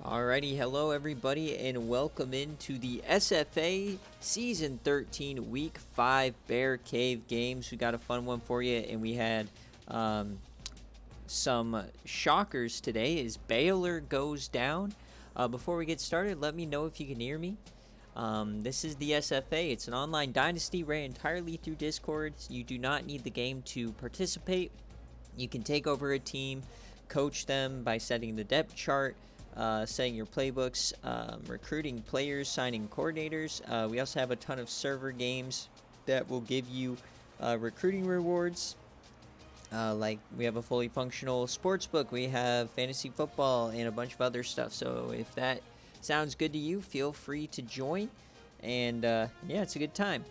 Alrighty, hello everybody, and welcome into the SFA Season 13 Week 5 BearCave games. We got a fun one for you, and we had some shockers today as Baylor goes down. Before we get started, let me know if you can hear me. This is the SFA. It's an online dynasty ran entirely through Discord. You do not need the game to participate. You can take over a team, coach them by setting the depth chart, setting your playbooks, recruiting players, signing coordinators. We also have a ton of server games that will give you recruiting rewards. Like we have a fully functional sportsbook, we have fantasy football, and a bunch of other stuff. So if that sounds good to you, feel free to join. And yeah, it's a good time.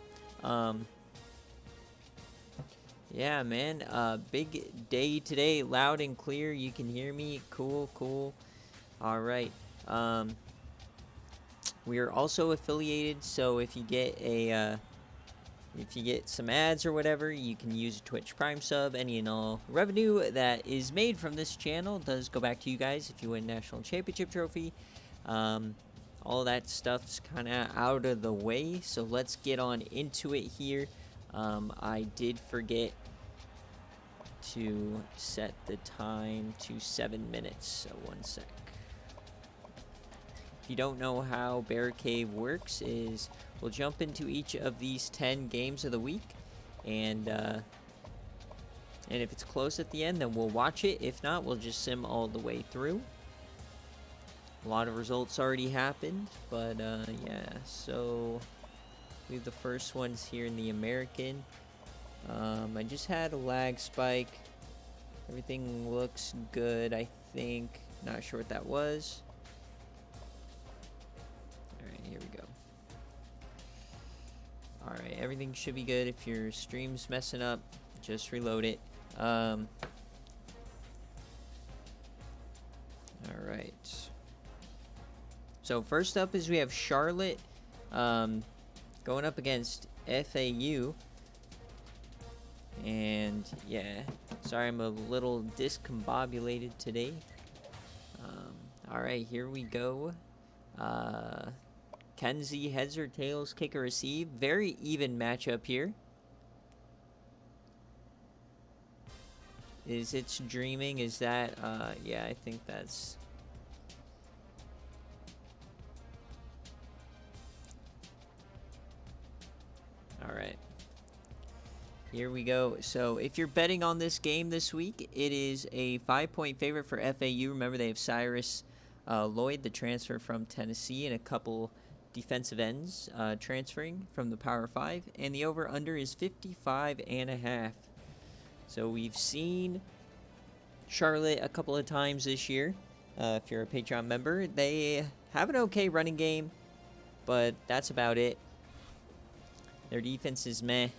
Yeah, man. Big day today. Loud and clear. You can hear me. Cool. All right. We are also affiliated, so if you get some ads or whatever, you can use a Twitch Prime sub. Any and all revenue that is made from this channel does go back to you guys if you win national championship trophy. All that stuff's kind of out of the way, so let's get on into it here. I did forget to set the time to 7 minutes, so 1 sec. If you don't know how BearCave works, is we'll jump into each of these 10 games of the week, and if it's close at the end, then we'll watch it. If not, we'll just sim all the way through. A lot of results already happened, but yeah, so we have the first ones here in the American. I just had a lag spike. Everything looks good, I think. Not sure what that was. Alright, here we go. Alright, everything should be good. If your stream's messing up, just reload it. Alright. So first up is we have Charlotte going up against FAU. And yeah, sorry I'm a little discombobulated today. Alright, here we go. Kenzie, heads or tails, kick or receive. Very even matchup here. Is It's Dreaming? Is that, yeah, I think that's... Alright. Here we go. So if you're betting on this game this week, it is a 5-point favorite for FAU. Remember, they have Cyrus Lloyd, the transfer from Tennessee, and a couple defensive ends transferring from the Power 5. And the over-under is 55.5. So we've seen Charlotte a couple of times this year. If you're a Patreon member, they have an okay running game, but that's about it. Their defense is meh.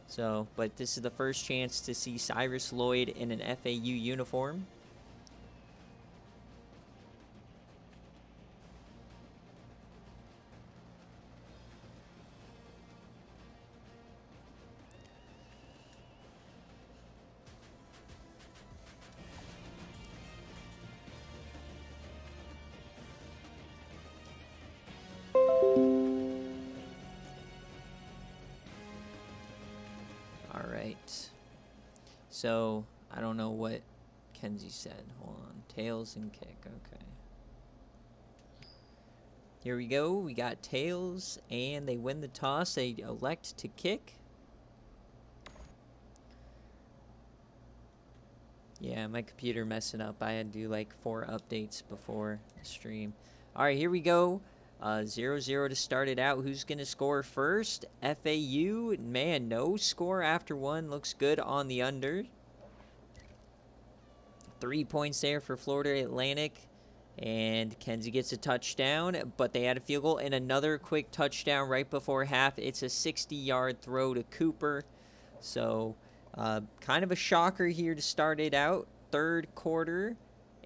So, but this is the first chance to see Cyrus Lloyd in an FAU uniform. So, I don't know what Kenzie said. Hold on. Tails and kick. Okay. Here we go. We got tails, and they win the toss. They elect to kick. Yeah, my computer messing up. I had to do like 4 updates before the stream. All right, here we go. 0-0 to start it out. Who's going to score first? FAU. Man, no score after 1. Looks good on the under. 3 points there for Florida Atlantic. And Kenzie gets a touchdown, but they had a field goal and another quick touchdown right before half. It's a 60-yard throw to Cooper. So, kind of a shocker here to start it out. Third quarter.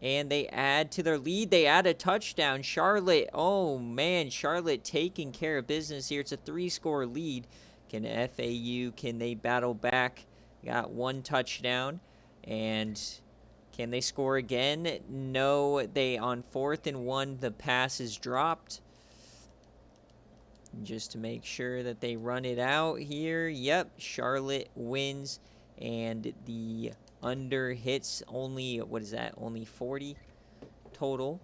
And they add to their lead. They add a touchdown. Charlotte, oh man, Charlotte taking care of business here. It's a 3-score lead. Can FAU, can they battle back? Got 1 touchdown. And Can they score again? No, they on 4th and 1, the pass is dropped. Just to make sure that they run it out here. Yep, Charlotte wins, and the under hits only, what is that, only 40 total.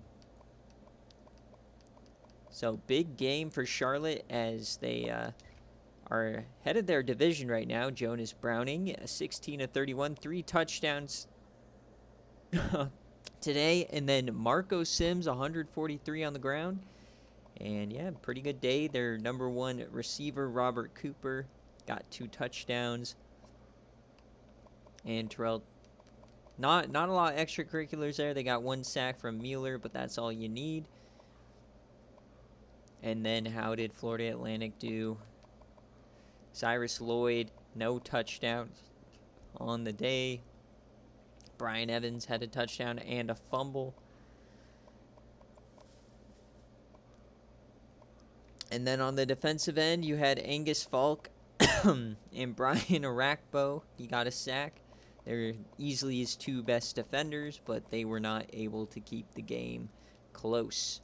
So big game for Charlotte as they are head of their division right now. Jonas Browning, 16 of 31, 3 touchdowns today. And then Marco Sims, 143 on the ground. And yeah, pretty good day. Their number 1 receiver, Robert Cooper, got 2 touchdowns. And Terrell, not a lot of extracurriculars there. They got 1 sack from Mueller, but that's all you need. And then how did Florida Atlantic do? Cyrus Lloyd, no touchdowns on the day. Brian Evans had a touchdown and a fumble. And then on the defensive end, you had Angus Falk and Brian Arakpo. He got a sack. They're easily his 2 best defenders, but they were not able to keep the game close.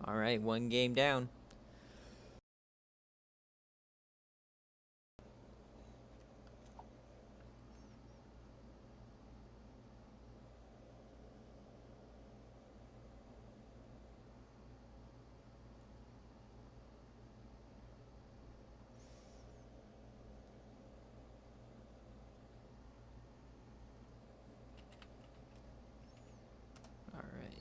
All right, 1 game down. All right.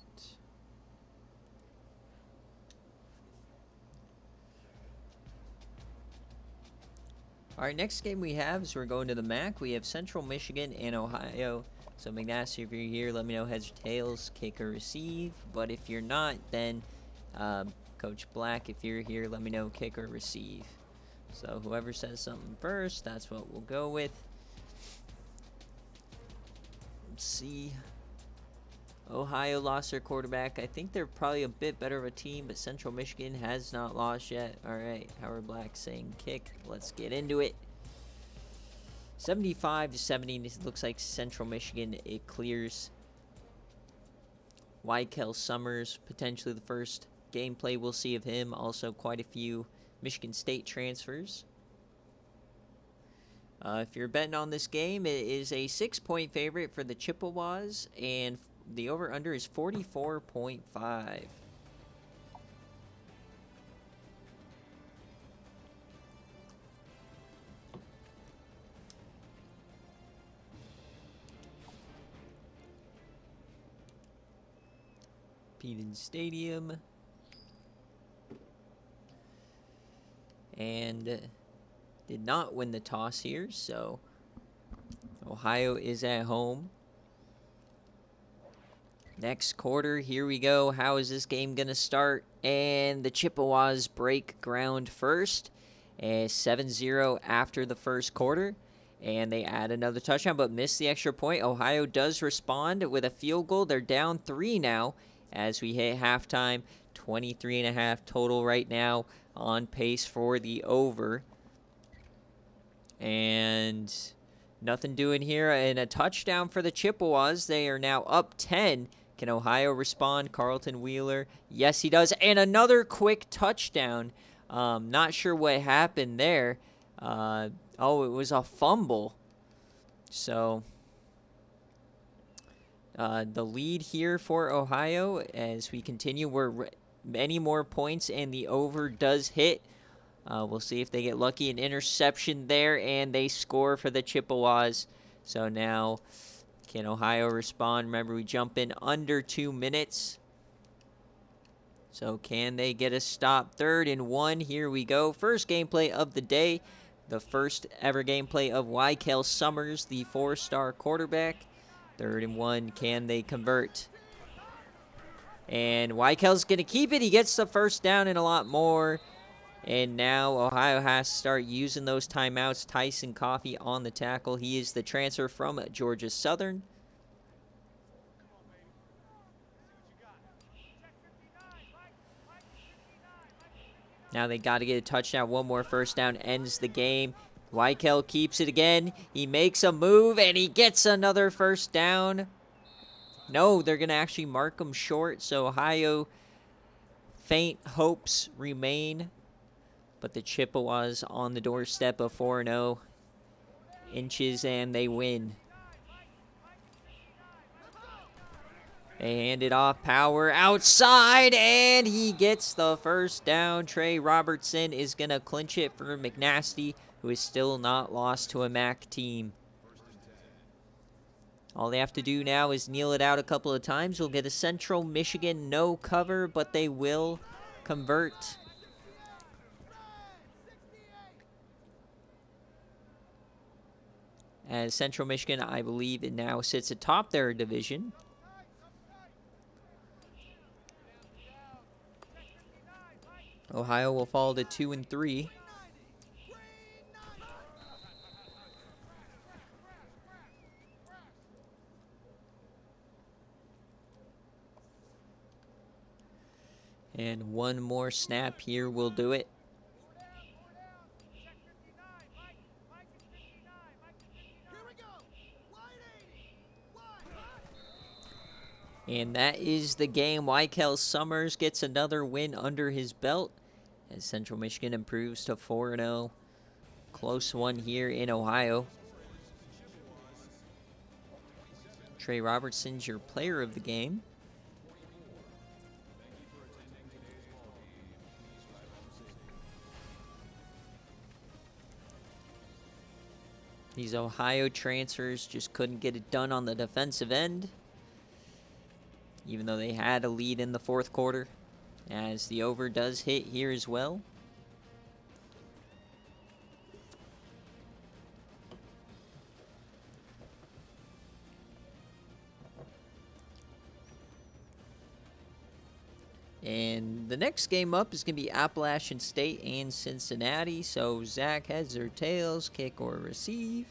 All right, next game we have is we're going to the MAC. We have Central Michigan and Ohio. So McNasty, if you're here, let me know heads or tails, kick or receive. But if you're not, then Coach Black, if you're here, let me know kick or receive. So whoever says something first, that's what we'll go with. Let's see. Ohio lost their quarterback. I think they're probably a bit better of a team, but Central Michigan has not lost yet. All right, Howard Black saying kick. Let's get into it. 75-70. It looks like Central Michigan, it clears. Wykel Summers, potentially the first gameplay we'll see of him. Also quite a few Michigan State transfers. If you're betting on this game, it is a 6-point favorite for the Chippewas, and the over-under is 44.5. Peden Stadium. And did not win the toss here, so Ohio is at home. Next quarter, here we go. How is this game going to start? And the Chippewas break ground first. 7-0 after the first quarter. And they add another touchdown, but miss the extra point. Ohio does respond with a field goal. They're down 3 now as we hit halftime. 23.5 total right now, on pace for the over. And nothing doing here. And a touchdown for the Chippewas. They are now up 10. Can Ohio respond? Carlton Wheeler. Yes, he does. And another quick touchdown. Not sure what happened there. Oh, it was a fumble. So the lead here for Ohio as we continue. We're many more points, and the over does hit. We'll see if they get lucky. An interception there, and they score for the Chippewas. So now, can Ohio respond? Remember, we jump in under 2 minutes. So can they get a stop? 3rd and 1. Here we go. First gameplay of the day. The first ever gameplay of Wykel Summers, the 4-star quarterback. 3rd and 1. Can they convert? And Wykel's going to keep it. He gets the first down and a lot more. And now Ohio has to start using those timeouts. Tyson Coffey on the tackle. He is the transfer from Georgia Southern. Now they got to get a touchdown. One more first down ends the game. Weichel keeps it again. He makes a move, and he gets another first down. No, they're going to actually mark him short, so Ohio faint hopes remain. But the Chippewas on the doorstep of 4-0 inches, and they win. They hand it off, Power outside, and he gets the first down. Trey Robertson is going to clinch it for McNasty, who is still not lost to a MAC team. All they have to do now is kneel it out a couple of times. We'll get a Central Michigan no cover, but they will convert. As Central Michigan, I believe it now sits atop their division. Ohio will fall to 2-3. And one more snap here will do it. And that is the game. Weichel Summers gets another win under his belt as Central Michigan improves to 4-0. Close one here in Ohio. Trey Robertson's your player of the game. These Ohio transfers just couldn't get it done on the defensive end, even though they had a lead in the fourth quarter, as the over does hit here as well. And the next game up is going to be Appalachian State and Cincinnati. So Zach, heads or tails, kick or receive?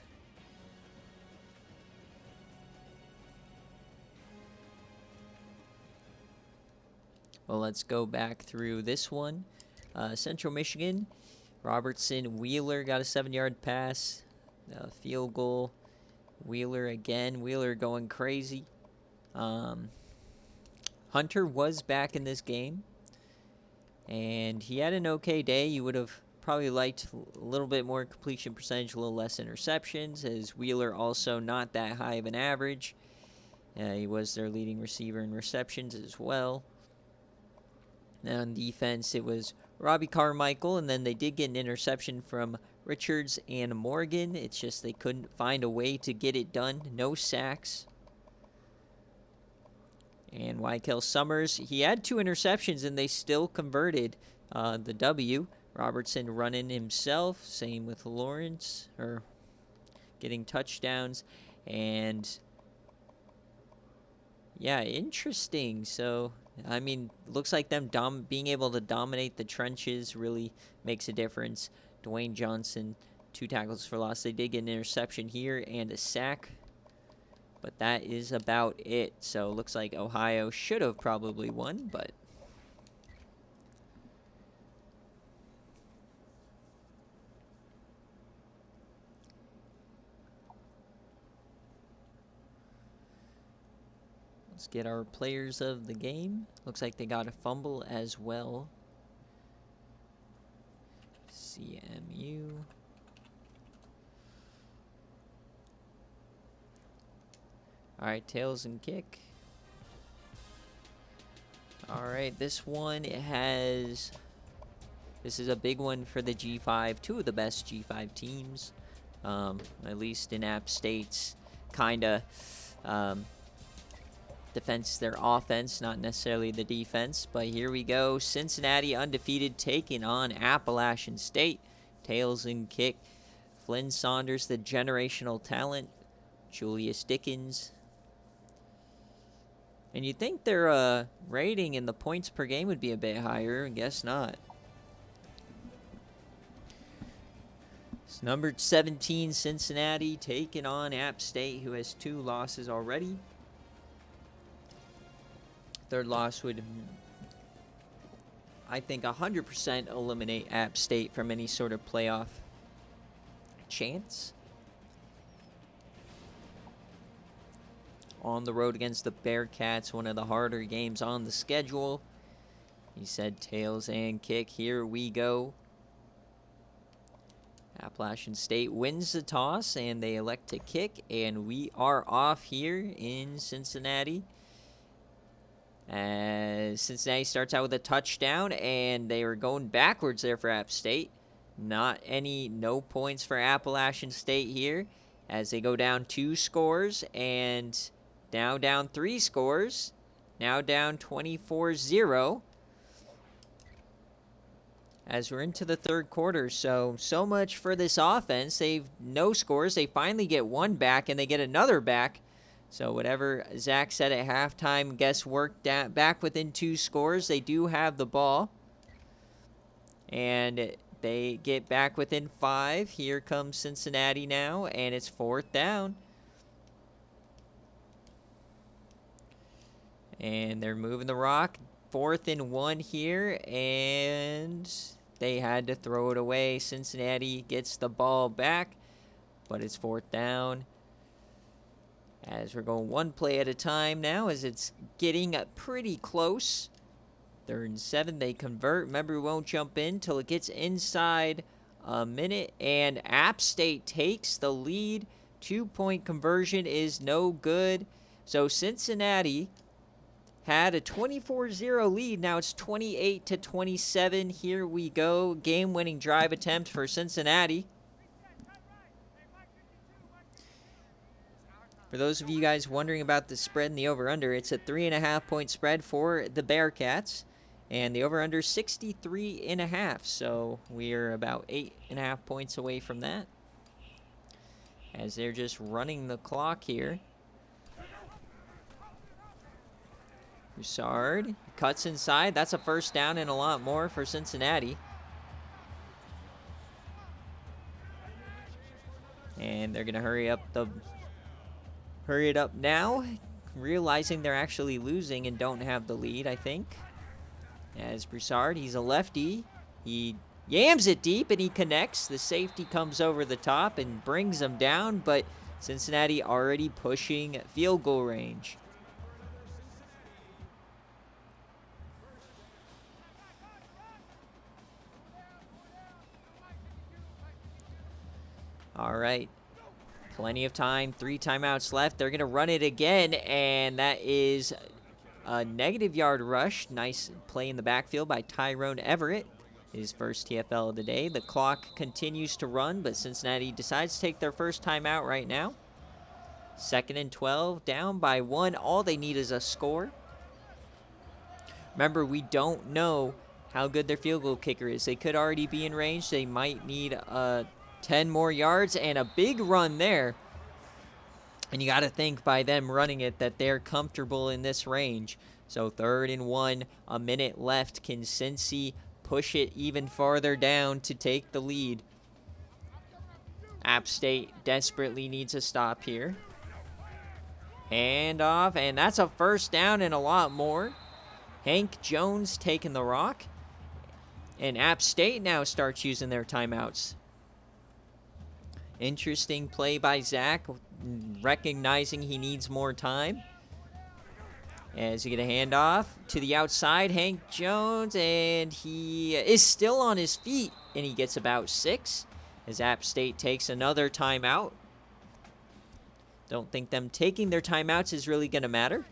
Well, let's go back through this one. Central Michigan, Robertson, Wheeler got a 7-yard pass. Field goal, Wheeler again. Wheeler going crazy. Hunter was back in this game, and he had an okay day. You would have probably liked a little bit more completion percentage, a little less interceptions, as Wheeler also not that high of an average. He was their leading receiver in receptions as well. Now on defense, it was Robbie Carmichael, and then they did get an interception from Richards and Morgan. It's just they couldn't find a way to get it done. No sacks. And Weichel Summers, he had 2 interceptions, and they still converted the W. Robertson running himself. Same with Lawrence, or getting touchdowns. And yeah, interesting. So, I mean, looks like them being able to dominate the trenches really makes a difference. Dwayne Johnson, 2 tackles for loss. They did get an interception here and a sack, but that is about it. So, looks like Ohio should have probably won, but let's get our players of the game. Looks like they got a fumble as well. CMU. All right, tails and kick. All right, this one, this is a big one for the G5. 2 of the best G5 teams, at least in App State's kind of defense, their offense, not necessarily the defense. But here we go. Cincinnati undefeated taking on Appalachian State. Tails and kick. Flynn Saunders, the generational talent. Julius Dickens. And you'd think their rating in the points per game would be a bit higher. I guess not. It's number 17, Cincinnati, taking on App State, who has 2 losses already. Third loss would, I think, 100% eliminate App State from any sort of playoff chance. On the road against the Bearcats, one of the harder games on the schedule. He said tails and kick. Here we go. Appalachian State wins the toss, and they elect to kick, and we are off here in Cincinnati. As Cincinnati starts out with a touchdown, and they are going backwards there for App State. No points for Appalachian State here, as they go down 2 scores, and now down 3 scores. Now down 24-0. As we're into the third quarter, so much for this offense. They've no scores. They finally get one back, and they get another back. So whatever Zach said at halftime, guess worked back within 2 scores. They do have the ball. And they get back within 5. Here comes Cincinnati now, and it's 4th down. And they're moving the rock. 4th and 1 here, and they had to throw it away. Cincinnati gets the ball back, but it's 4th down. As we're going one play at a time now, as it's getting pretty close. 3rd and 7, they convert. Remember, we won't jump in till it gets inside a minute, and App State takes the lead. 2-point conversion is no good. So Cincinnati had a 24-0 lead. Now it's 28-27. Here we go. Game-winning drive attempt for Cincinnati. For those of you guys wondering about the spread and the over-under, it's a 3.5-point spread for the Bearcats. And the over-under 63.5. So we're about 8.5 points away from that, as they're just running the clock here. Broussard cuts inside. That's a 1st down and a lot more for Cincinnati. And they're going to hurry it up now, realizing they're actually losing and don't have the lead, I think. As Broussard, he's a lefty. He yams it deep, and he connects. The safety comes over the top and brings them down, but Cincinnati already pushing field goal range. All right, plenty of time, 3 timeouts left. They're going to run it again, and that is a negative yard rush. Nice play in the backfield by Tyrone Everett, his first TFL of the day. The clock continues to run, but Cincinnati decides to take their first timeout right now. 2nd and 12, down by 1. All they need is a score. Remember, we don't know how good their field goal kicker is. They could already be in range. They might need 10 more yards, and a big run there. And you got to think by them running it that they're comfortable in this range. So 3rd and 1, a minute left. Can Cincy push it even farther down to take the lead? App State desperately needs a stop here. Hand off, and that's a 1st down and a lot more. Hank Jones taking the rock. And App State now starts using their timeouts. Interesting play by Zach, recognizing he needs more time. As you get a handoff to the outside, Hank Jones, and he is still on his feet, and he gets about 6. As App State takes another timeout. Don't think them taking their timeouts is really going to matter.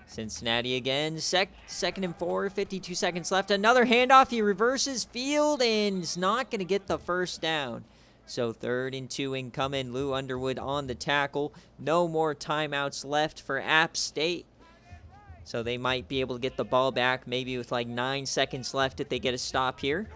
Cincinnati again, 2nd and 4, 52 seconds left. Another handoff, he reverses field and is not going to get the 1st down. So 3rd and 2 incoming, Lou Underwood on the tackle. No more timeouts left for App State. So they might be able to get the ball back maybe with like 9 seconds left if they get a stop here.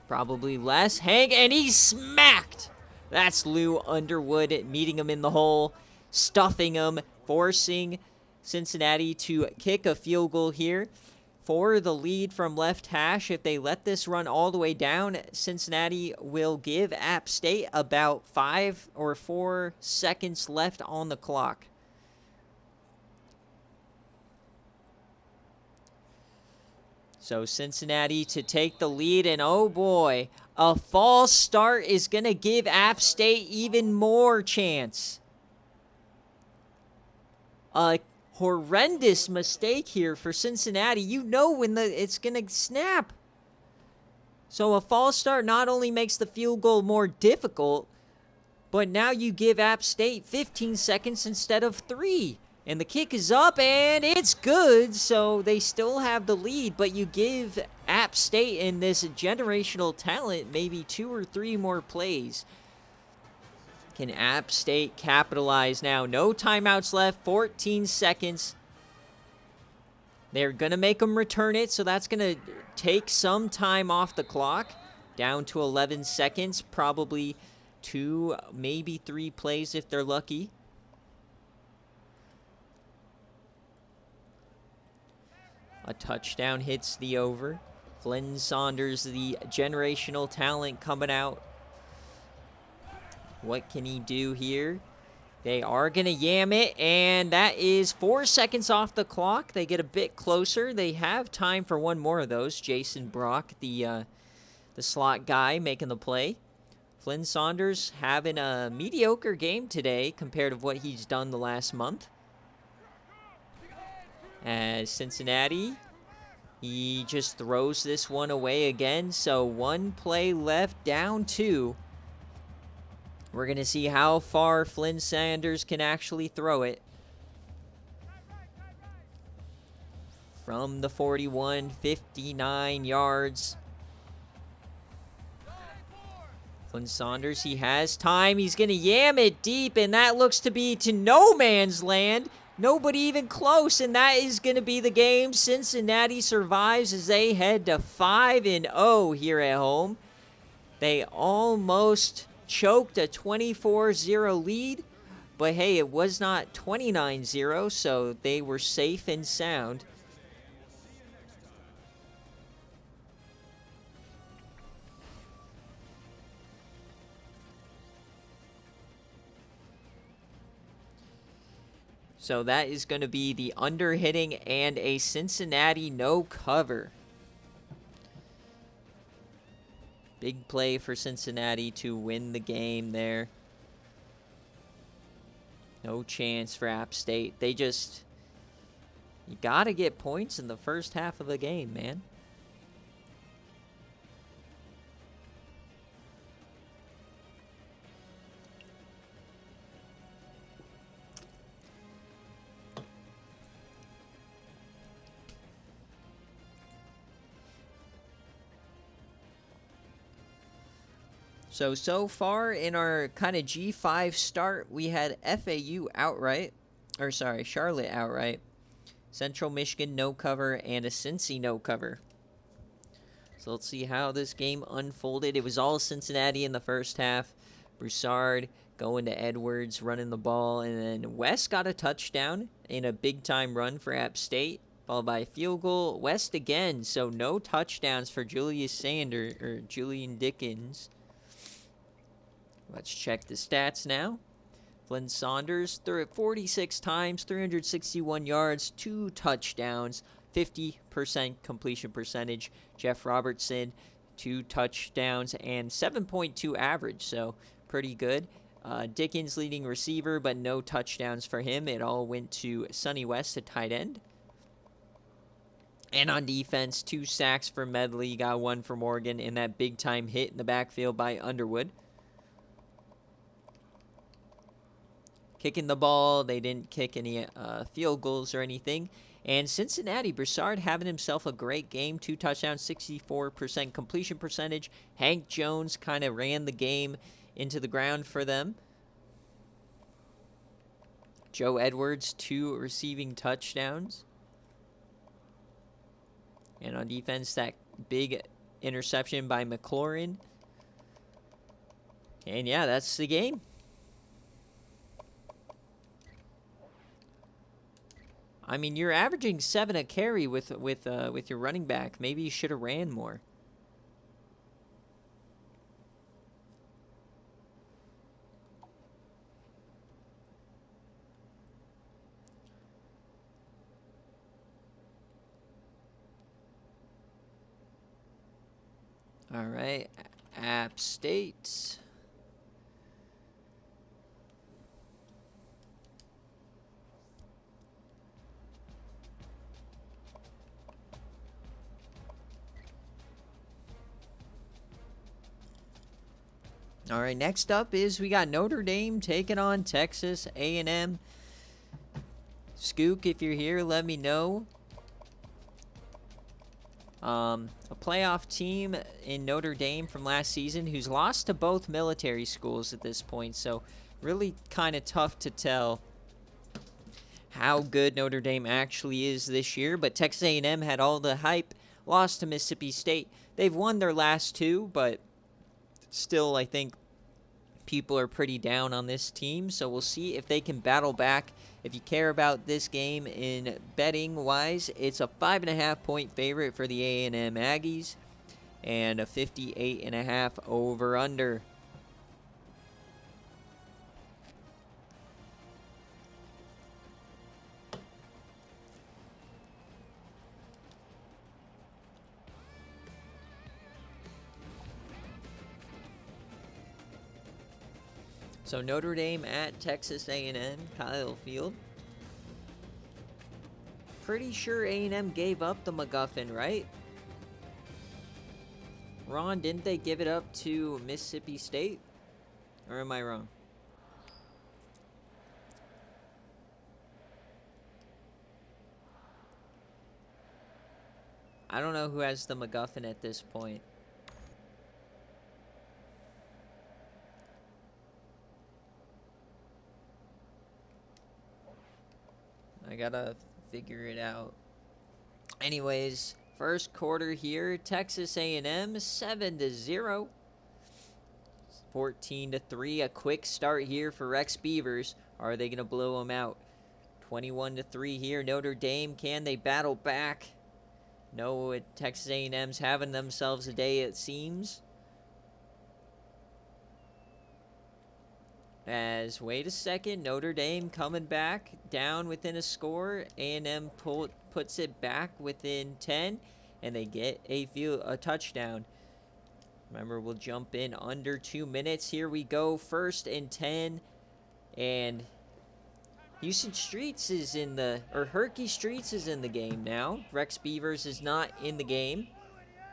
Probably less. Hank, and he's smacked. That's Lou Underwood meeting him in the hole, stuffing him, forcing Cincinnati to kick a field goal here for the lead from left hash. If they let this run all the way down, Cincinnati will give App State about 5 or 4 seconds left on the clock. So Cincinnati to take the lead, and oh boy, a false start is going to give App State even more chance. A horrendous mistake here for Cincinnati. You know when it's going to snap. So a false start not only makes the field goal more difficult, but now you give App State 15 seconds instead of 3. And the kick is up, and it's good, so they still have the lead, but you give App State and this generational talent maybe 2 or 3 more plays. Can App State capitalize now? No timeouts left, 14 seconds. They're going to make them return it, so that's going to take some time off the clock. Down to 11 seconds, probably 2, maybe 3 plays if they're lucky. A touchdown hits the over. Flynn Saunders, the generational talent coming out. What can he do here? They are going to yam it, and that is 4 seconds off the clock. They get a bit closer. They have time for one more of those. Jason Brock, the slot guy, making the play. Flynn Saunders having a mediocre game today compared to what he's done the last month. As Cincinnati, he just throws this one away again. So 1 play left, down 2. We're going to see how far Flynn Saunders can actually throw it. From the 41, 59 yards. Flynn Saunders, he has time. He's going to yam it deep, and that looks to be to no man's land. Nobody even close, and that is going to be the game. Cincinnati survives as they head to 5-0 here at home. They almost choked a 24-0 lead, but hey, it was not 29-0, so they were safe and sound. So that is going to be the under-hitting and a Cincinnati no cover. Big play for Cincinnati to win the game there. No chance for App State. You got to get points in the first half of the game, man. So far in our kind of G5 start, we had FAU outright, Charlotte outright, Central Michigan no cover, and a Cincy no cover. So let's see how this game unfolded. It was all Cincinnati in the first half. Broussard going to Edwards, running the ball, and then West got a touchdown in a big-time run for App State, followed by a field goal. West again, so no touchdowns for Julian Dickens. Let's check the stats now. Flynn Saunders threw it 46 times, 361 yards, 2 touchdowns, 50% completion percentage. Jeff Robertson, 2 touchdowns and 7.2 average, so pretty good. Dickens leading receiver, but no touchdowns for him. It all went to Sonny West, a tight end. And on defense, 2 sacks for Medley, got 1 for Morgan, and that big-time hit in the backfield by Underwood. Kicking the ball, they didn't kick any field goals or anything. And Cincinnati, Broussard having himself a great game. 2 touchdowns, 64% completion percentage. Hank Jones kind of ran the game into the ground for them. Joe Edwards, 2 receiving touchdowns. And on defense, that big interception by McLaurin. And yeah, that's the game. I mean, you're averaging 7 a carry with your running back. Maybe you should have ran more. All right, App State. All right, next up is we got Notre Dame taking on Texas A&M. Skook, if you're here, let me know. A playoff team in Notre Dame from last season who's lost to both military schools at this point, so really kind of tough to tell how good Notre Dame actually is this year. But Texas A&M had all the hype, lost to Mississippi State. They've won their last two, but still I think people are pretty down on this team, so we'll see if they can battle back. If you care about this game in betting wise, it's a 5.5 point favorite for the A&M Aggies and a 58.5 over under. So Notre Dame at Texas A&M, Kyle Field. Pretty sure A&M gave up the MacGuffin, right? Ron, didn't they give it up to Mississippi State? Or am I wrong? I don't know who has the MacGuffin at this point. I gotta figure it out. Anyways, first quarter here, Texas A&M 7-0, 14-3. A quick start here for Rex Beavers. Are they gonna blow them out? 21-3 here. Notre Dame, can they battle back? No, Texas A&M's having themselves a day, it seems. As, wait a second, Notre Dame coming back down within a score. A&M puts it back within 10, and they get a touchdown. Remember, we'll jump in under 2 minutes. Here we go, 1st and 10, and Houston Streets is in the, or Herky Streets is in the game now. Rex Beavers is not in the game,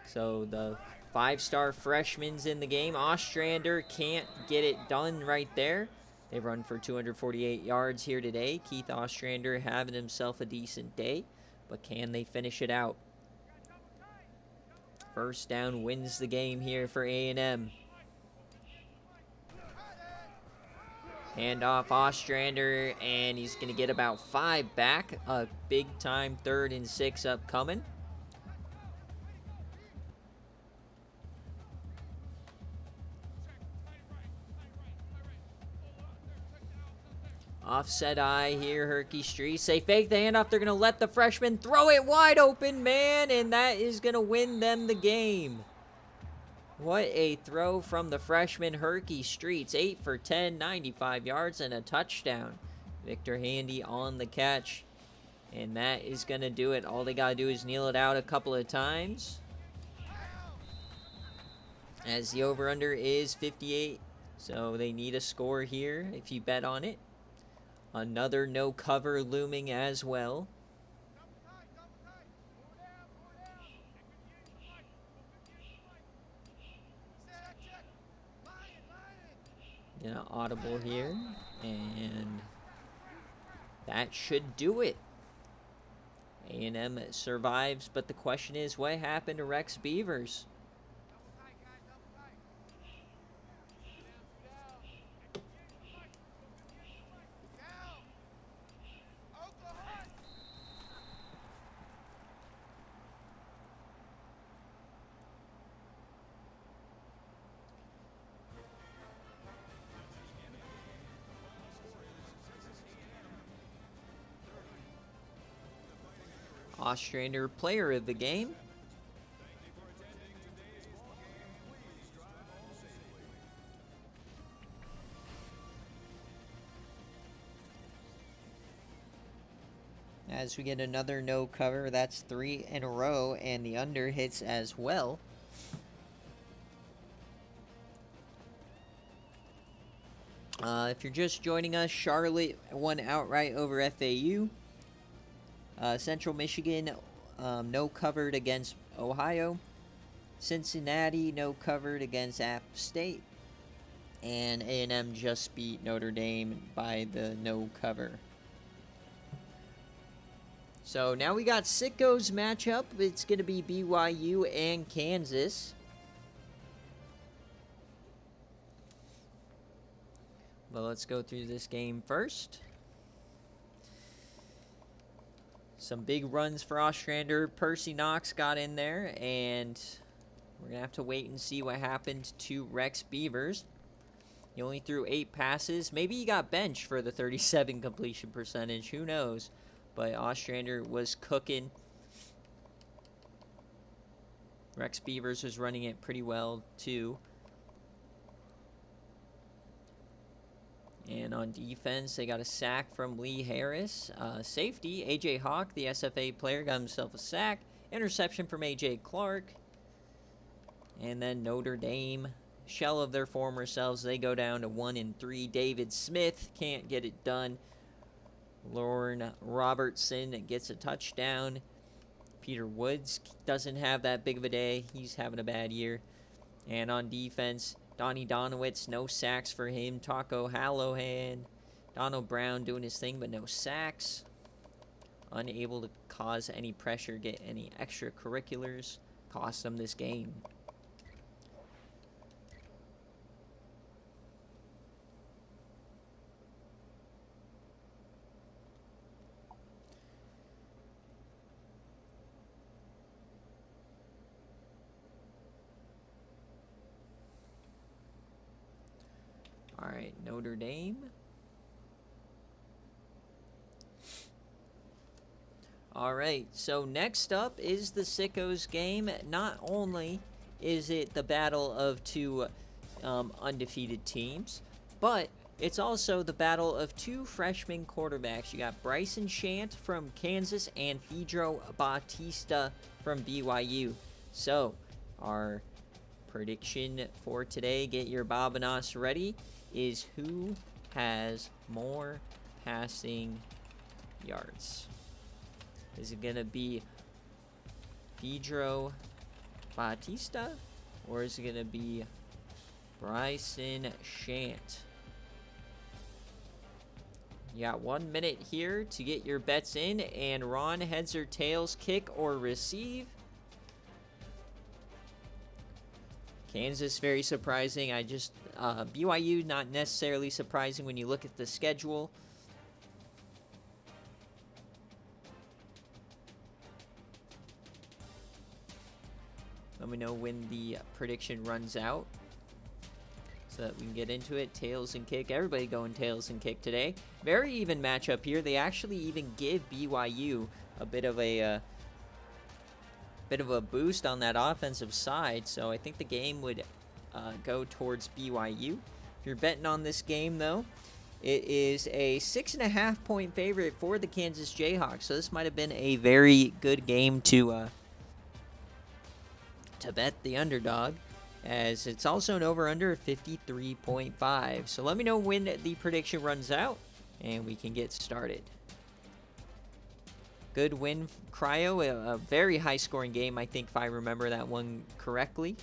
so the 5-star freshman's in the game. Ostrander can't get it done right there. They run for 248 yards here today. Keith Ostrander having himself a decent day, but can they finish it out? First down wins the game here for A&M. Handoff Ostrander, and he's going to get about 5 back. A big-time 3rd and 6 upcoming. Offset eye here, Herky Streets. They fake the handoff. They're going to let the freshman throw it wide open, man, and that is going to win them the game. What a throw from the freshman, Herky Streets. 8 for 10, 95 yards, and a touchdown. Victor Handy on the catch, and that is going to do it. All they got to do is kneel it out a couple of times. As the over-under is 58, so they need a score here if you bet on it. Another no cover looming as well. Gonna audible here, and that should do it. A&M survives, but the question is, what happened to Rex Beavers? Ostrander, player of the game. As we get another no cover, that's 3 in a row, and the under hits as well. If you're just joining us, Charlotte won outright over FAU. Central Michigan, no covered against Ohio. Cincinnati, no covered against App State. And A&M just beat Notre Dame by the no cover. So now we got Sicko's matchup. It's going to be BYU and Kansas. But let's go through this game first. Some big runs for Ostrander. Percy Knox got in there, and we're going to have to wait and see what happened to Rex Beavers. He only threw 8 passes. Maybe he got benched for the 37 completion percentage. Who knows? But Ostrander was cooking. Rex Beavers was running it pretty well, too. And on defense, they got a sack from Lee Harris. Safety, A.J. Hawk, the SFA player, got himself a sack. Interception from A.J. Clark. And then Notre Dame, shell of their former selves, they go down to 1-3. David Smith can't get it done. Lauren Robertson gets a touchdown. Peter Woods doesn't have that big of a day. He's having a bad year. And on defense, Donnie Donowitz, no sacks for him. Taco Hallohan, Donald Brown doing his thing, but no sacks. Unable to cause any pressure, get any extracurriculars. Cost them this game. All right, Notre Dame. All right, so next up is the Sickos game. Not only is it the battle of two undefeated teams, but it's also the battle of 2 freshman quarterbacks. You got Bryson Shant from Kansas and Pedro Bautista from BYU. So, our prediction for today, get your Bobanos ready, is who has more passing yards. Is it going to be Pedro Bautista, or is it going to be Bryson Shant? You got 1 minute here to get your bets in, and Ron, heads or tails, kick or receive? Kansas, very surprising. BYU, not necessarily surprising when you look at the schedule. Let me know when the prediction runs out so that we can get into it. Tails and kick. Everybody going tails and kick today. Very even matchup here. They actually even give BYU a bit of a boost on that offensive side, so I think the game would go towards BYU. If you're betting on this game, though, it is a 6.5 point favorite for the Kansas Jayhawks, so this might have been a very good game to bet the underdog, as it's also an over-under of 53.5. So let me know when the prediction runs out, and we can get started. Good win, Cryo. A very high-scoring game, I think, if I remember that one correctly.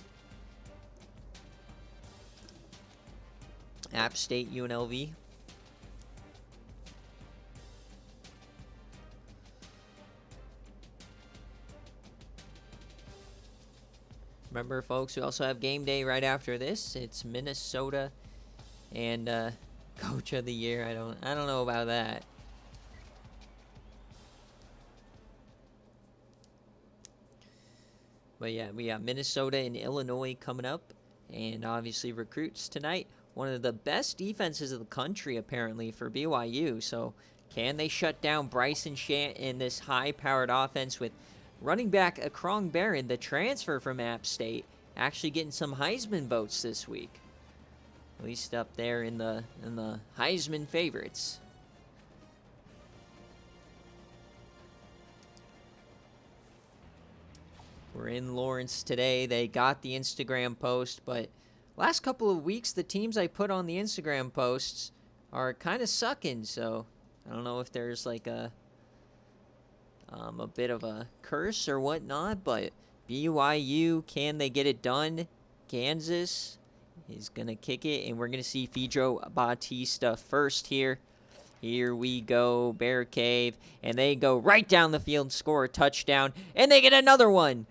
App State, UNLV. Remember, folks, we also have game day right after this. It's Minnesota and Coach of the Year. I don't know about that. But yeah, we got Minnesota and Illinois coming up, and obviously recruits tonight. One of the best defenses of the country, apparently, for BYU. So can they shut down Bryson Shant in this high-powered offense with running back Akrong Barron, the transfer from App State, actually getting some Heisman votes this week? At least up there in the Heisman favorites. We're in Lawrence today. They got the Instagram post, but last couple of weeks, the teams I put on the Instagram posts are kind of sucking. So I don't know if there's like a bit of a curse or whatnot, but BYU, can they get it done? Kansas is going to kick it, and we're going to see Pedro Bautista first here. Here we go, BearCave, and they go right down the field, score a touchdown, and they get another one.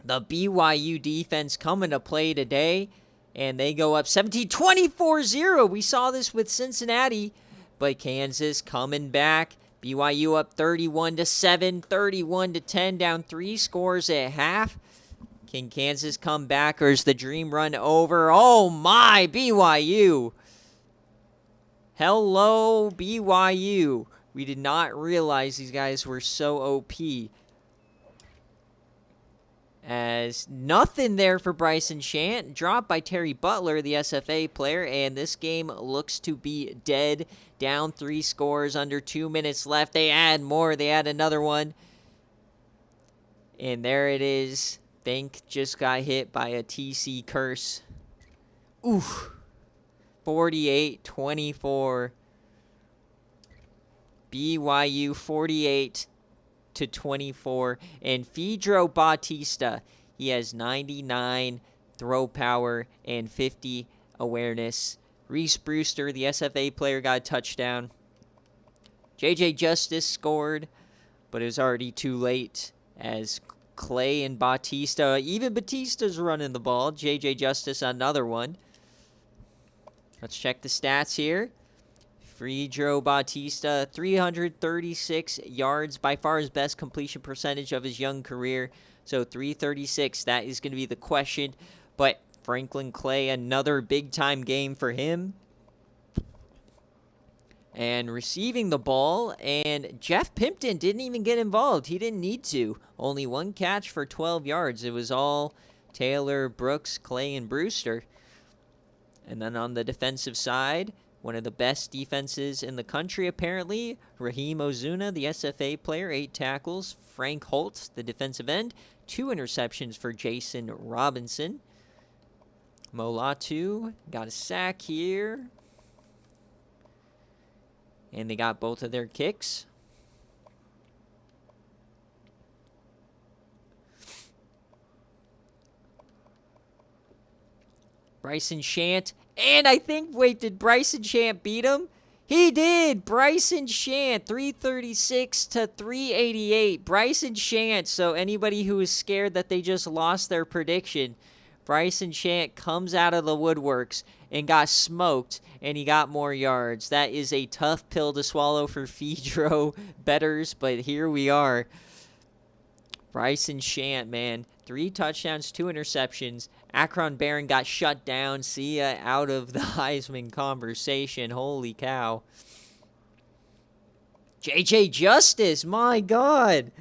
The BYU defense coming to play today, and they go up 17-24-0. We saw this with Cincinnati, but Kansas coming back. BYU up 31-7, 31-10, down 3 scores at half. Can Kansas come back, or is the dream run over? Oh my, BYU. Hello, BYU. We did not realize these guys were so OP. As nothing there for Bryson Shant. Dropped by Terry Butler, the SFA player. And this game looks to be dead. Down 3 scores, under 2 minutes left. They add more. They add another one. And there it is. Think just got hit by a TC curse. Oof. 48-24. BYU 48-24. And Pedro Bautista, he has 99 throw power and 50 awareness. Reese Brewster, the SFA player, got a touchdown. JJ Justice scored, but it was already too late as Clay and Bautista, even Bautista's running the ball. JJ Justice, another one. Let's check the stats here. Pedro Bautista, 336 yards, by far his best completion percentage of his young career. So 336, that is going to be the question. But Franklin Clay, another big-time game for him. And receiving the ball, and Jeff Pimpton didn't even get involved. He didn't need to. Only one catch for 12 yards. It was all Taylor, Brooks, Clay, and Brewster. And then on the defensive side, one of the best defenses in the country, apparently, Raheem Ozuna, the SFA player, 8 tackles. Frank Holt, the defensive end, 2 interceptions for Jason Robinson. Molatu got a sack here. And they got both of their kicks. Bryson Shant. And I think, wait, did Bryson Shant beat him? He did. Bryson Shant, 336-388. Bryson Shant. So anybody who is scared that they just lost their prediction, Bryson Shant comes out of the woodworks and got smoked, and he got more yards. That is a tough pill to swallow for Pedro bettors, but here we are. Bryson Shant, man, 3 touchdowns, 2 interceptions. Akron Barron got shut down. See ya, out of the Heisman conversation. Holy cow. JJ Justice, my God.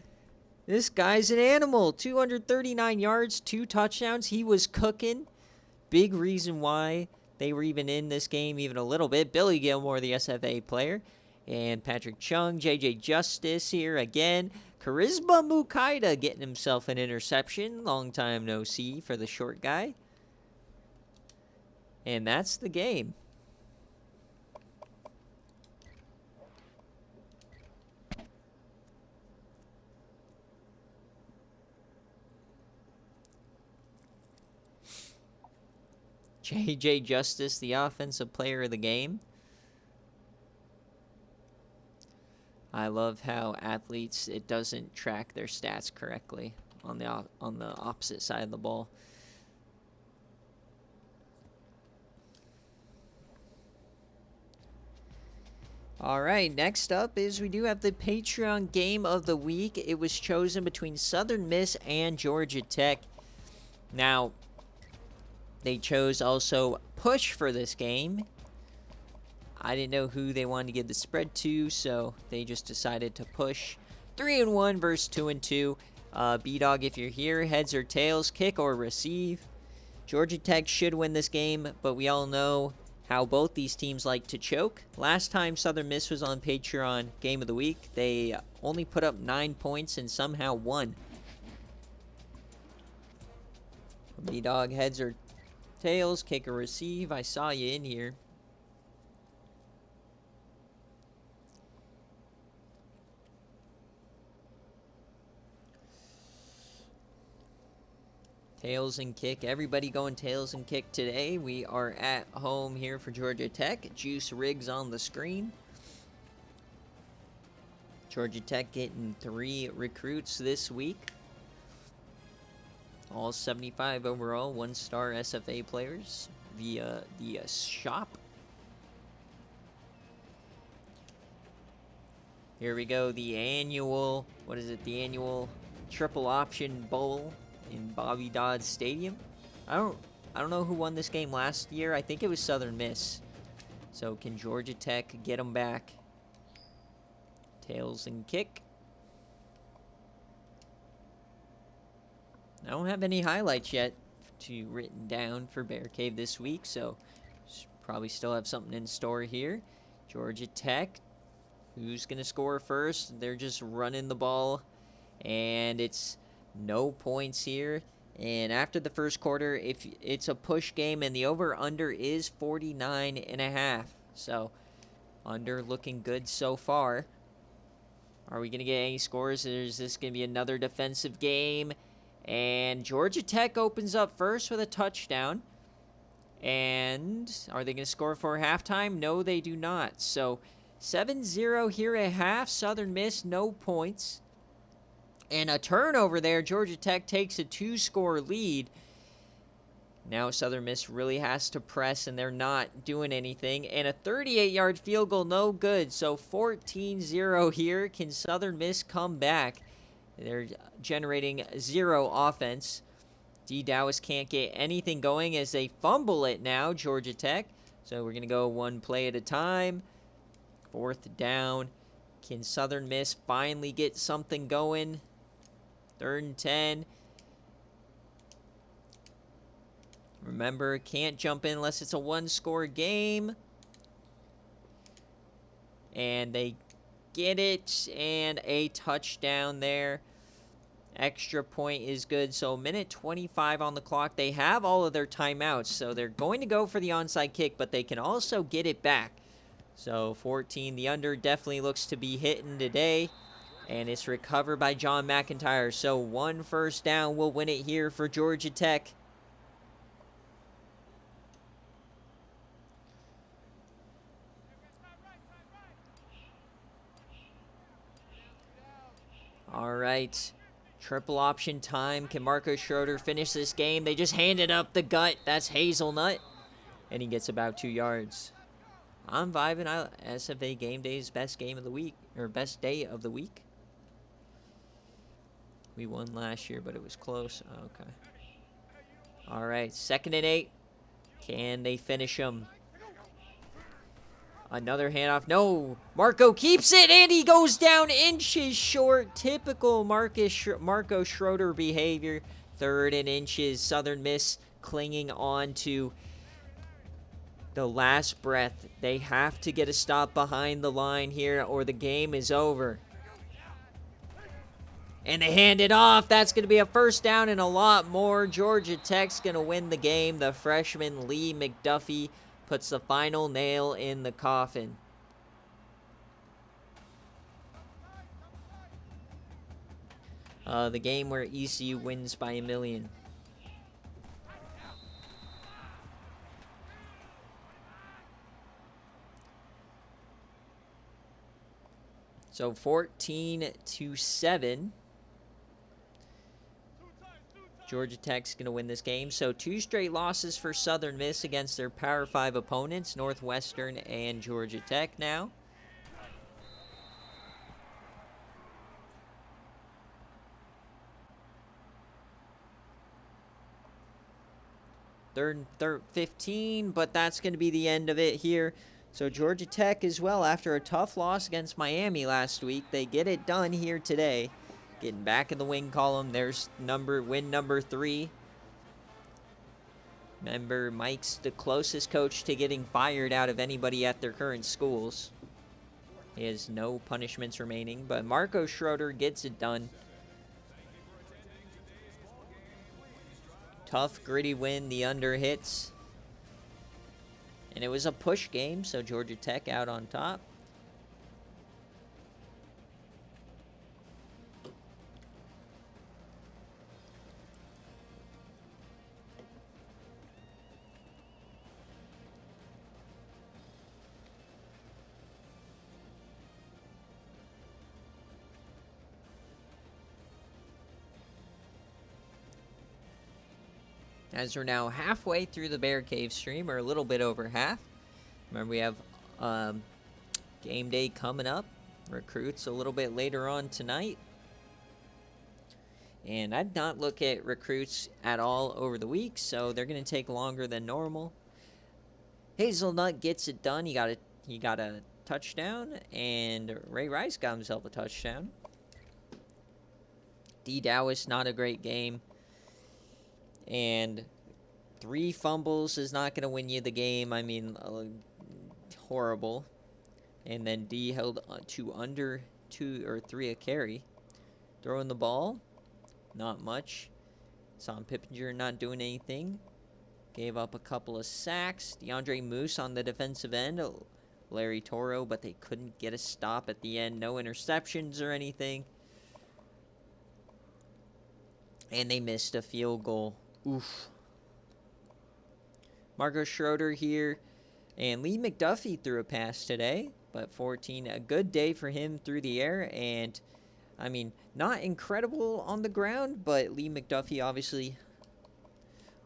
This guy's an animal. 239 yards, 2 touchdowns. He was cooking. Big reason why they were even in this game even a little bit. Billy Gilmore, the SFA player. And Patrick Chung, JJ Justice here again. Charisma Mukaida getting himself an interception. Long time no see for the short guy. And that's the game. JJ Justice, the offensive player of the game. I love how athletes, it doesn't track their stats correctly on the opposite side of the ball. All right, next up is we do have the Patreon game of the week. It was chosen between Southern Miss and Georgia Tech. Now, they chose also push for this game. I didn't know who they wanted to give the spread to, so they just decided to push. 3-1 versus 2-2. B-Dog, if you're here, heads or tails, kick or receive. Georgia Tech should win this game, but we all know how both these teams like to choke. Last time Southern Miss was on Patreon Game of the Week, they only put up 9 points and somehow won. B-Dog, heads or Tails, kick or receive. I saw you in here. Tails and kick. Everybody going tails and kick today. We are at home here for Georgia Tech. Juice Riggs on the screen. Georgia Tech getting 3 recruits this week. All 75 overall, 1-star SFA players via the shop. Here we go, the annual, the annual triple option bowl in Bobby Dodd Stadium. I don't know who won this game last year. I think it was Southern Miss. So can Georgia Tech get them back? Tails and kick. I don't have any highlights yet written down for BearCave this week, so probably still have something in store here. Georgia Tech, who's going to score first? They're just running the ball, and it's no points here. And after the first quarter, if it's a push game, and the over-under is 49.5. So, under looking good so far. Are we going to get any scores? Is this going to be another defensive game? And Georgia Tech opens up first with a touchdown. And are they going to score for halftime? No, they do not. So 7-0 here at half. Southern Miss, no points. And a turnover there. Georgia Tech takes a 2-score lead. Now Southern Miss really has to press, and they're not doing anything. And a 38-yard field goal, no good. So 14-0 here. Can Southern Miss come back? They're generating 0 offense. D. Dowis can't get anything going as they fumble it now, Georgia Tech. So we're going to go one play at a time. 4th down. Can Southern Miss finally get something going? 3rd and 10. Remember, can't jump in unless it's a 1-score game. And they get it, and a touchdown there. Extra point is good. So 1:25 on the clock. They have all of their timeouts, so they're going to go for the onside kick, but they can also get it back. So 14, the under definitely looks to be hitting today, and it's recovered by John McIntyre. So 1 first down will win it here for Georgia Tech. All right. Triple option time. Can Marco Schroeder finish this game? They just handed up the gut. That's Hazelnut. And he gets about 2 yards. I'm vibing. SFA Game Day's best game of the week, or best day of the week. We won last year, but it was close. Okay. All right. 2nd and 8. Can they finish him? Another handoff. No. Marco keeps it, and he goes down inches short. Typical Marco Schroeder behavior. 3rd and inches. Southern Miss clinging on to the last breath. They have to get a stop behind the line here, or the game is over. And they hand it off. That's going to be a first down and a lot more. Georgia Tech's going to win the game. The freshman Lee McDuffie puts the final nail in the coffin. The game where ECU wins by 1 million. So 14-7. Georgia Tech's going to win this game. So 2 straight losses for Southern Miss against their Power 5 opponents, Northwestern and Georgia Tech now. Third and 15, but that's going to be the end of it here. So Georgia Tech as well, after a tough loss against Miami last week, they get it done here today. Getting back in the win column. There's win number 3. Remember, Mike's the closest coach to getting fired out of anybody at their current schools. He has no punishments remaining, but Marco Schroeder gets it done. Tough, gritty win. The under hits. And it was a push game, so Georgia Tech out on top. As we're now halfway through the BearCave stream, or a little bit over half. Remember, we have game day coming up. Recruits a little bit later on tonight. And I'd not look at recruits at all over the week, so they're going to take longer than normal. Hazelnut gets it done. He got a touchdown, and Ray Rice got himself a touchdown. D. Dowis, not a great game. And 3 fumbles is not going to win you the game. I mean, horrible. And then D held to under 2 or 3 a carry. Throwing the ball, not much. Sam Pippinger not doing anything. Gave up a couple of sacks. DeAndre Moose on the defensive end. Larry Toro, but they couldn't get a stop at the end. No interceptions or anything. And they missed a field goal. Oof. Marcus Schroeder here. And Lee McDuffie threw a pass today. But 14, a good day for him through the air. And, I mean, not incredible on the ground. But Lee McDuffie obviously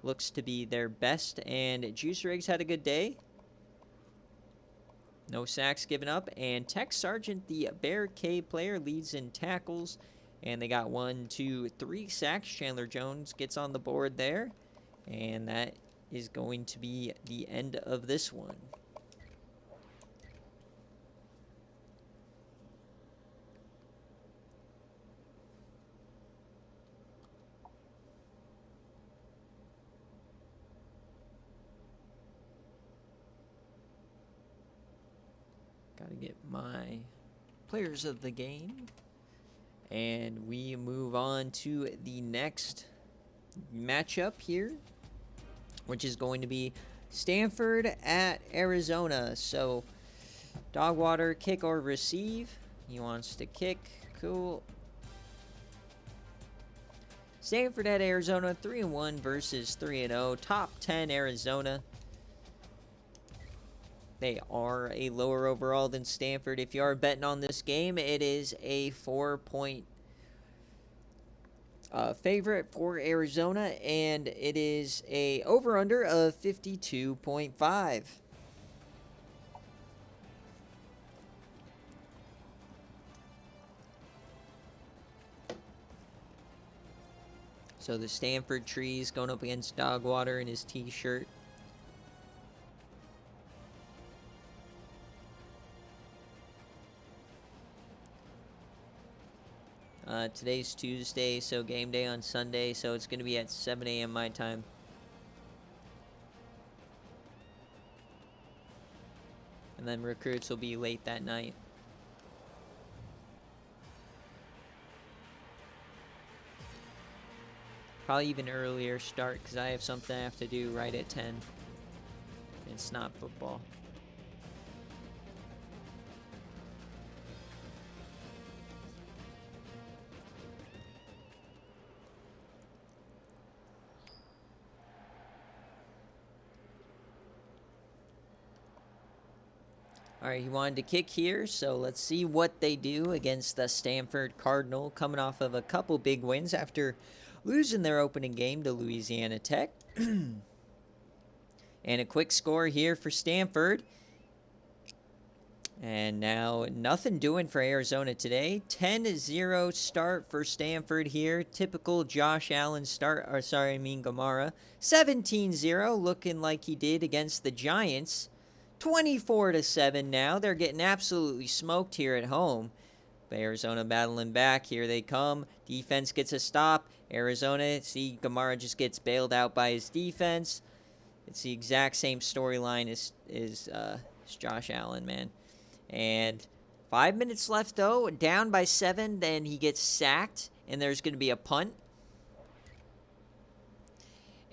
looks to be their best. And Juice Riggs had a good day. No sacks given up. And Tex Sargent, the BearCave player, leads in tackles. And they got 1, 2, 3 sacks. Chandler Jones gets on the board there. And that is going to be the end of this one. Got to get my players of the game. And we move on to the next matchup here, which is going to be Stanford at Arizona. So, Dogwater, kick or receive. He wants to kick. Cool. Stanford at Arizona, 3-1 versus 3-0. Top 10 Arizona. They are a lower overall than Stanford. If you are betting on this game, it is a 4-point favorite for Arizona, and it is a over-under of 52.5. So the Stanford trees going up against Dogwater in his t-shirt. Today's Tuesday, so game day on Sunday, so it's going to be at 7 a.m. my time. And then recruits will be late that night. Probably even earlier start, because I have something I have to do right at 10. It's not football. All right, he wanted to kick here, so let's see what they do against the Stanford Cardinal, coming off of a couple big wins after losing their opening game to Louisiana Tech. And a quick score here for Stanford. And now nothing doing for Arizona today. 10-0 start for Stanford here. Typical Josh Allen start, or sorry, I mean Gamara. 17-0, looking like he did against the Giants. 24-7 now. They're getting absolutely smoked here at home. But Arizona battling back. Here they come. Defense gets a stop. Arizona, see, Gamara just gets bailed out by his defense. It's the exact same storyline as Josh Allen, man. And 5 minutes left, though. Down by 7. Then he gets sacked. And there's going to be a punt.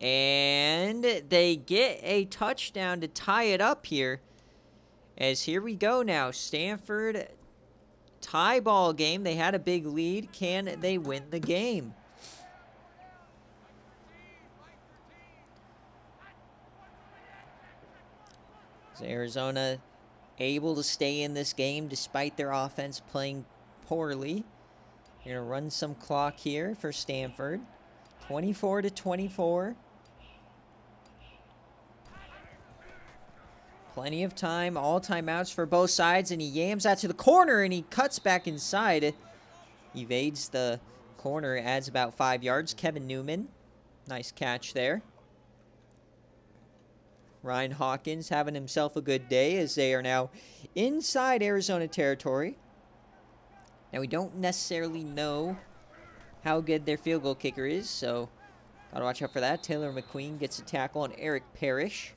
And they get a touchdown to tie it up here. As here we go now. Stanford tie ball game. They had a big lead. Can they win the game? Is Arizona able to stay in this game despite their offense playing poorly? They're going to run some clock here for Stanford. 24-24. Plenty of time. All timeouts for both sides. And he yams that to the corner. And he cuts back inside. Evades the corner. Adds about 5 yards. Kevin Newman. Nice catch there. Ryan Hawkins having himself a good day as they are now inside Arizona territory. Now, we don't necessarily know how good their field goal kicker is, so gotta watch out for that. Taylor McQueen gets a tackle on Eric Parrish.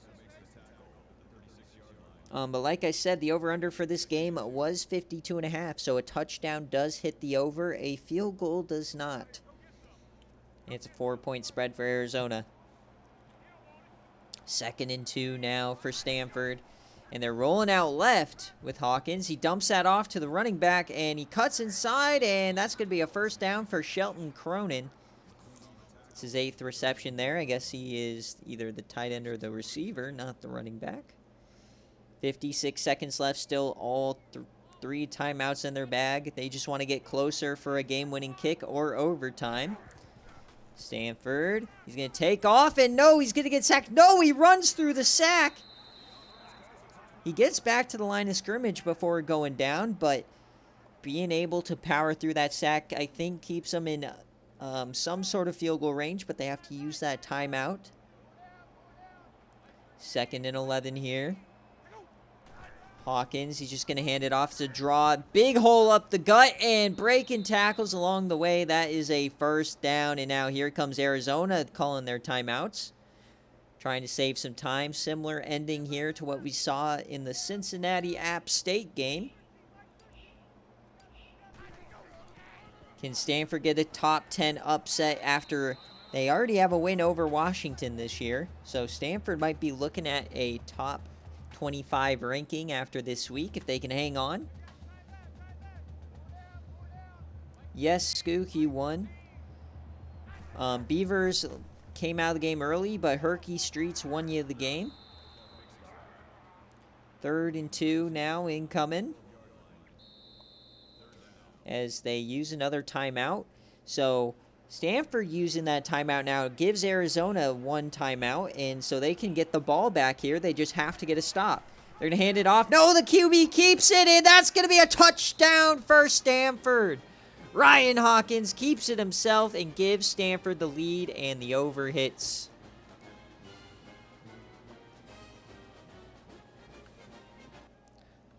But like I said, the over-under for this game was 52.5, so a touchdown does hit the over. A field goal does not. It's a 4-point spread for Arizona. 2nd and 2 now for Stanford. And they're rolling out left with Hawkins. He dumps that off to the running back, and he cuts inside, and that's going to be a first down for Shelton Cronin. It's his 8th reception there. I guess he is either the tight end or the receiver, not the running back. 56 seconds left, still all 3 timeouts in their bag. They just want to get closer for a game-winning kick or overtime. Stanford, he's going to take off, and no, he's going to get sacked. No, he runs through the sack. He gets back to the line of scrimmage before going down, but being able to power through that sack, I think, keeps them in some sort of field goal range, but they have to use that timeout. 2nd and 11 here. Hawkins, he's just going to hand it off to draw. Big hole up the gut and breaking tackles along the way. That is a first down, and now here comes Arizona calling their timeouts. Trying to save some time. Similar ending here to what we saw in the Cincinnati App State game. Can Stanford get a top 10 upset after they already have a win over Washington this year? So Stanford might be looking at a top 25 ranking after this week if they can hang on. Yes, Skook, you won. Beavers came out of the game early, but Herky Streets won you the game. 3rd and 2 now incoming. As they use another timeout. So Stanford using that timeout now gives Arizona 1 timeout, and so they can get the ball back here. They just have to get a stop. They're going to hand it off. No, the QB keeps it, and that's going to be a touchdown for Stanford. Ryan Hawkins keeps it himself and gives Stanford the lead, and the over hits.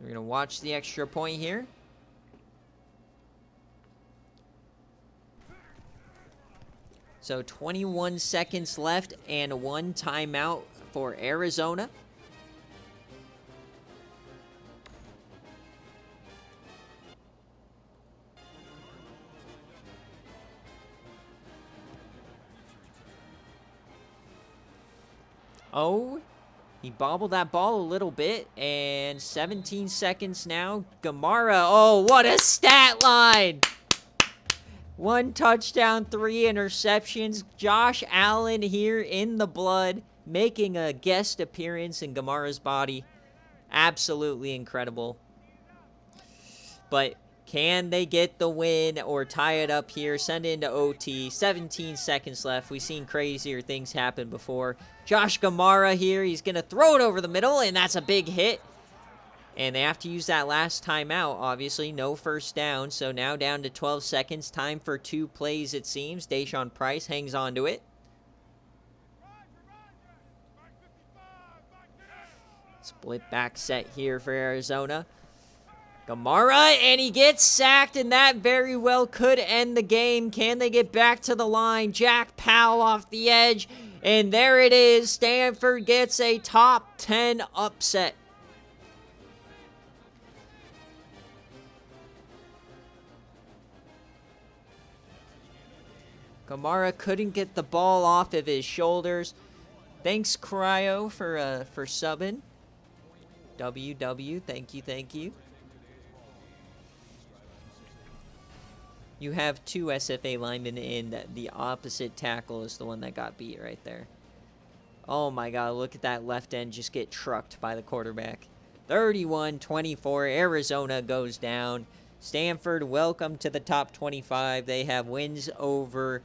We're going to watch the extra point here. So 21 seconds left and 1 timeout for Arizona. Oh, he bobbled that ball a little bit, and 17 seconds now. Gamara, oh, what a stat line! 1 touchdown, 3 interceptions. Josh Allen here in the blood, making a guest appearance in Gamara's body. Absolutely incredible. But can they get the win or tie it up here? Send it into OT. 17 seconds left. We've seen crazier things happen before. Josh Gamara here. He's going to throw it over the middle, and that's a big hit. And they have to use that last timeout, obviously. No first down, so now down to 12 seconds. Time for 2 plays, it seems. Deshaun Price hangs on to it. Split back set here for Arizona. Gamara, and he gets sacked, and that very well could end the game. Can they get back to the line? Jack Powell off the edge, and there it is. Stanford gets a top 10 upset. Kamara couldn't get the ball off of his shoulders. Thanks, Cryo, for subbing. WW, thank you, thank you. You have two SFA linemen, and the opposite tackle is the one that got beat right there. Oh my god, look at that left end just get trucked by the quarterback. 31-24, Arizona goes down. Stanford, welcome to the top 25. They have wins over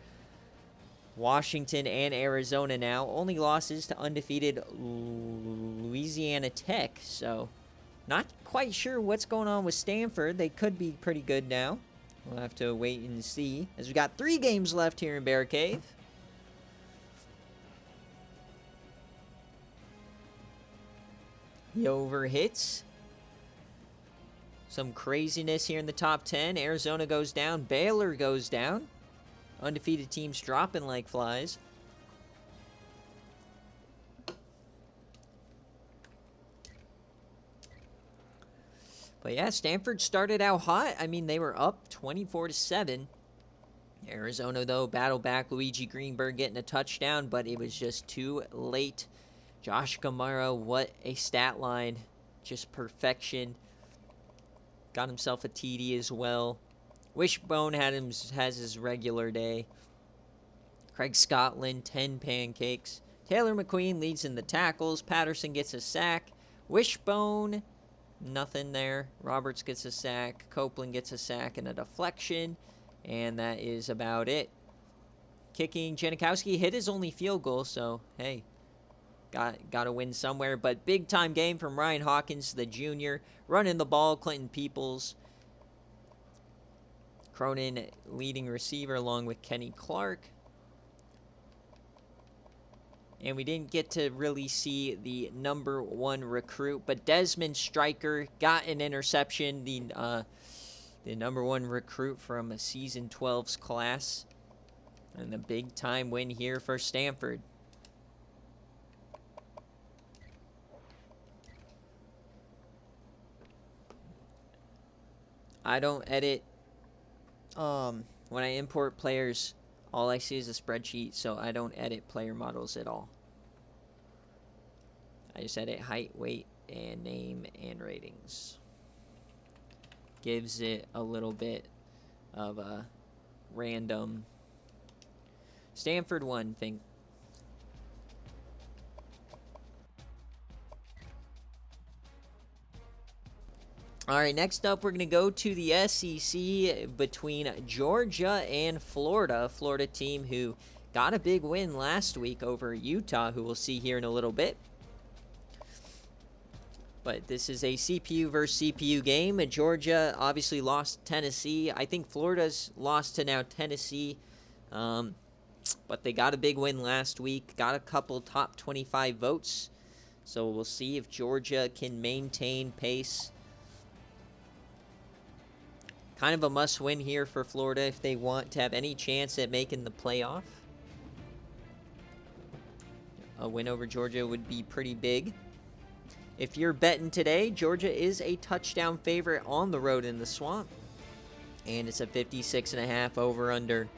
Washington and Arizona now. Only losses to undefeated Louisiana Tech. So, not quite sure what's going on with Stanford. They could be pretty good now. We'll have to wait and see, as we got 3 games left here in BearCave. The over hits. Some craziness here in the top 10. Arizona goes down. Baylor goes down. Undefeated teams dropping like flies. But yeah, Stanford started out hot. I mean, they were up 24-7. Arizona, though, battled back. Luigi Greenberg getting a touchdown, but it was just too late. Josh Kamara, what a stat line. Just perfection. Got himself a TD as well. Wishbone has his regular day. Craig Scotland, 10 pancakes. Taylor McQueen leads in the tackles. Patterson gets a sack. Wishbone, nothing there. Roberts gets a sack. Copeland gets a sack and a deflection. And that is about it. Kicking, Janikowski hit his only field goal, so hey. Got to win somewhere, but big-time game from Ryan Hawkins, the junior. Running the ball, Clinton Peoples. Cronin, leading receiver, along with Kenny Clark. And we didn't get to really see the number 1 recruit, but Desmond Stryker got an interception, the number 1 recruit from Season 12's class. And a big-time win here for Stanford. I don't edit. When I import players, all I see is a spreadsheet, so I don't edit player models at all. I just edit height, weight, and name and ratings. Gives it a little bit of a random Stanford 1 thing. All right, next up, we're going to go to the SEC between Georgia and Florida. Florida team who got a big win last week over Utah, who we'll see here in a little bit. But this is a CPU versus CPU game. Georgia obviously lost to Tennessee. I think Florida's lost to now Tennessee. But they got a big win last week. Got a couple top 25 votes. So we'll see if Georgia can maintain pace. Kind of a must-win here for Florida if they want to have any chance at making the playoff. A win over Georgia would be pretty big. If you're betting today, Georgia is a touchdown favorite on the road in the Swamp. And it's a 56.5 over-under.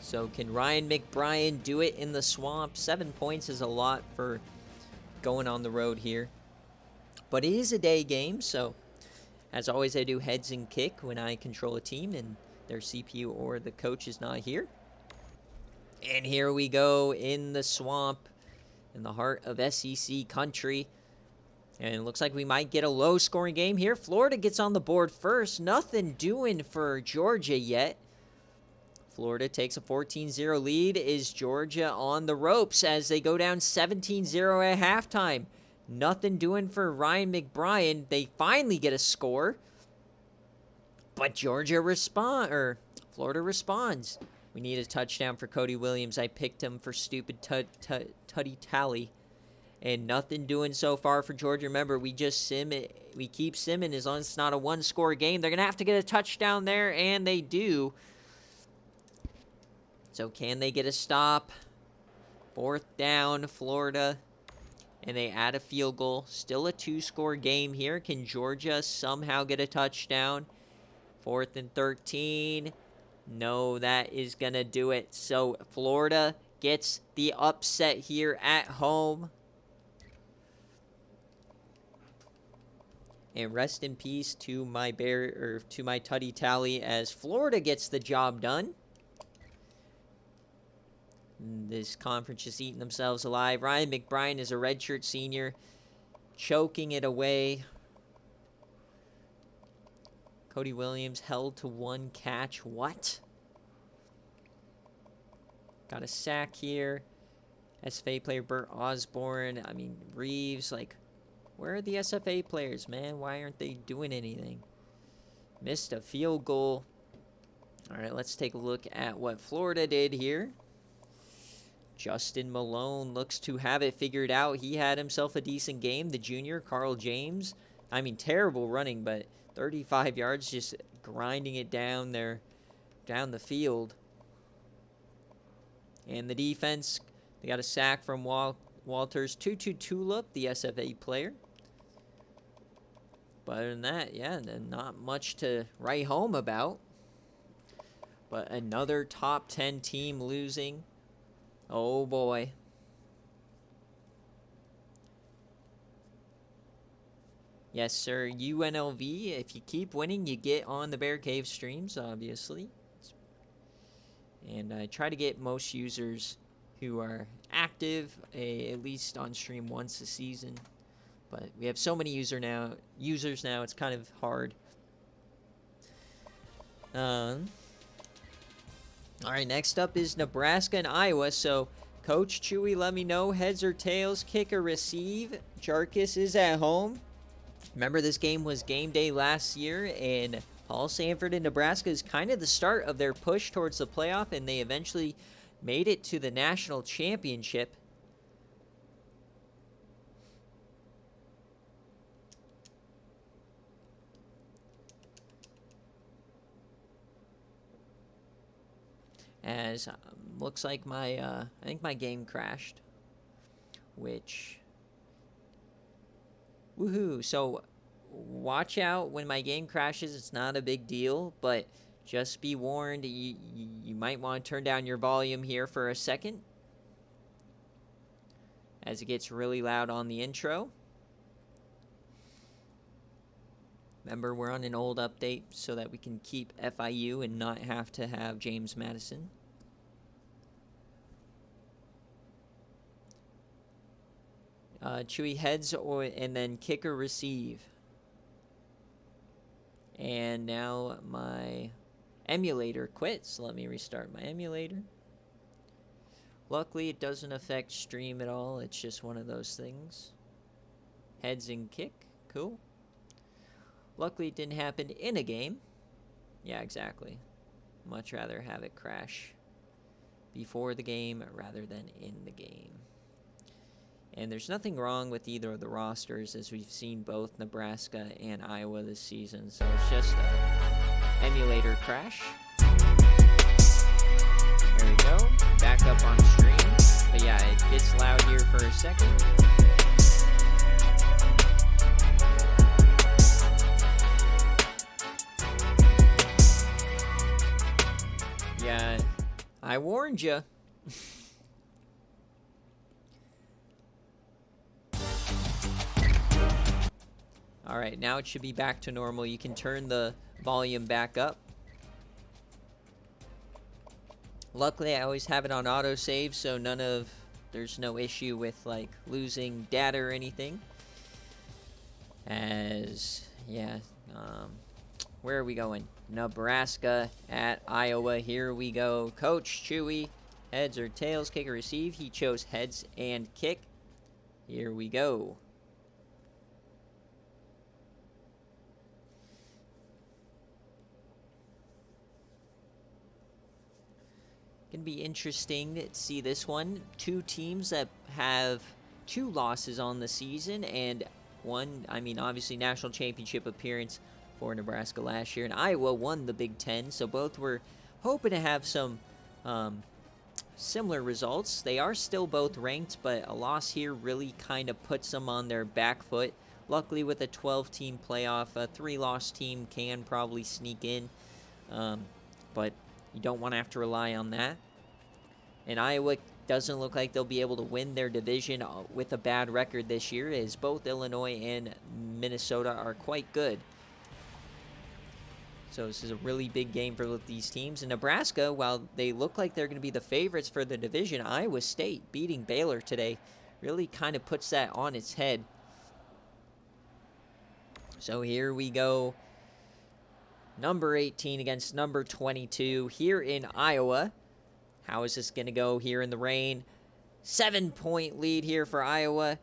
So can Ryan McBrien do it in the Swamp? 7 points is a lot for going on the road here. But it is a day game, so as always, I do heads and kick when I control a team and their CPU or the coach is not here. And here we go in the Swamp, in the heart of SEC country. And it looks like we might get a low-scoring game here. Florida gets on the board first. Nothing doing for Georgia yet. Florida takes a 14-0 lead. Is Georgia on the ropes as they go down 17-0 at halftime? Nothing doing for Ryan McBrien. They finally get a score. But Florida responds. We need a touchdown for Cody Williams. I picked him for stupid tutty tally. And nothing doing so far for Georgia. Remember, we keep simming as long as it's not a one-score game. They're going to have to get a touchdown there, and they do. So can they get a stop? 4th down, Florida. and they add a field goal. Still a 2-score game here. Can Georgia somehow get a touchdown? 4th and 13. No, that is going to do it. So Florida gets the upset here at home. And rest in peace to my Tutty Tally as Florida gets the job done. This conference just eating themselves alive. Ryan McBride is a redshirt senior, choking it away. Cody Williams held to 1 catch. What? Got a sack here. SFA player Burt Osborne. I mean, Reeves. Like, where are the SFA players, man? Why aren't they doing anything? Missed a field goal. All right, let's take a look at what Florida did here. Justin Malone looks to have it figured out. He had himself a decent game. The junior, Carl James. I mean, terrible running, but 35 yards, just grinding it down there, down the field. And the defense, they got a sack from Walters. Tutu Tulip, the SFA player. But other than that, yeah, not much to write home about. But another top 10 team losing. Oh, boy. Yes, sir. UNLV, if you keep winning, you get on the BearCave streams, obviously. And I try to get most users who are active, at least on stream once a season. But we have so many users now, it's kind of hard. All right, next up is Nebraska and Iowa. So, Coach Chewy, let me know, heads or tails, kick or receive. Jarkus is at home. Remember, this game was game day last year, and Paul Sanford and Nebraska is kind of the start of their push towards the playoff, and they eventually made it to the national championship. As looks like my I think my game crashed, which woohoo. So watch out when my game crashes. It's not a big deal, but just be warned, you might want to turn down your volume here for a second as it gets really loud on the intro. Remember, we're on an old update so that we can keep FIU and not have to have James Madison. Chewy heads and then kick or receive. And now my emulator quits. Let me restart my emulator. Luckily, it doesn't affect stream at all. It's just one of those things. Heads and kick. Cool. Luckily, it didn't happen in a game. Yeah, exactly. Much rather have it crash before the game rather than in the game. And there's nothing wrong with either of the rosters, as we've seen both Nebraska and Iowa this season. So it's just an emulator crash. There we go. Back up on stream. But yeah, it gets loud here for a second. Yeah, I warned you. All right, now it should be back to normal. You can turn the volume back up. Luckily, I always have it on autosave, so there's no issue with like losing data or anything. Where are we going? Nebraska at Iowa. Here we go. Coach Chewy, heads or tails, kick or receive. He chose heads and kick. Here we go. Gonna be interesting to see this one. Two teams that have 2 losses on the season, and one, I mean, obviously national championship appearance for Nebraska last year, and Iowa won the Big Ten, so both were hoping to have some similar results. They are still both ranked, but a loss here really kind of puts them on their back foot. Luckily, with a 12-team playoff, a 3-loss team can probably sneak in, but you don't want to have to rely on that. And Iowa doesn't look like they'll be able to win their division with a bad record this year, as both Illinois and Minnesota are quite good. So this is a really big game for these teams. And Nebraska, while they look like they're going to be the favorites for the division, Iowa State beating Baylor today really kind of puts that on its head. So here we go. Number 18 against number 22 here in Iowa. How is this going to go here in the rain? 7-point lead here for Iowa.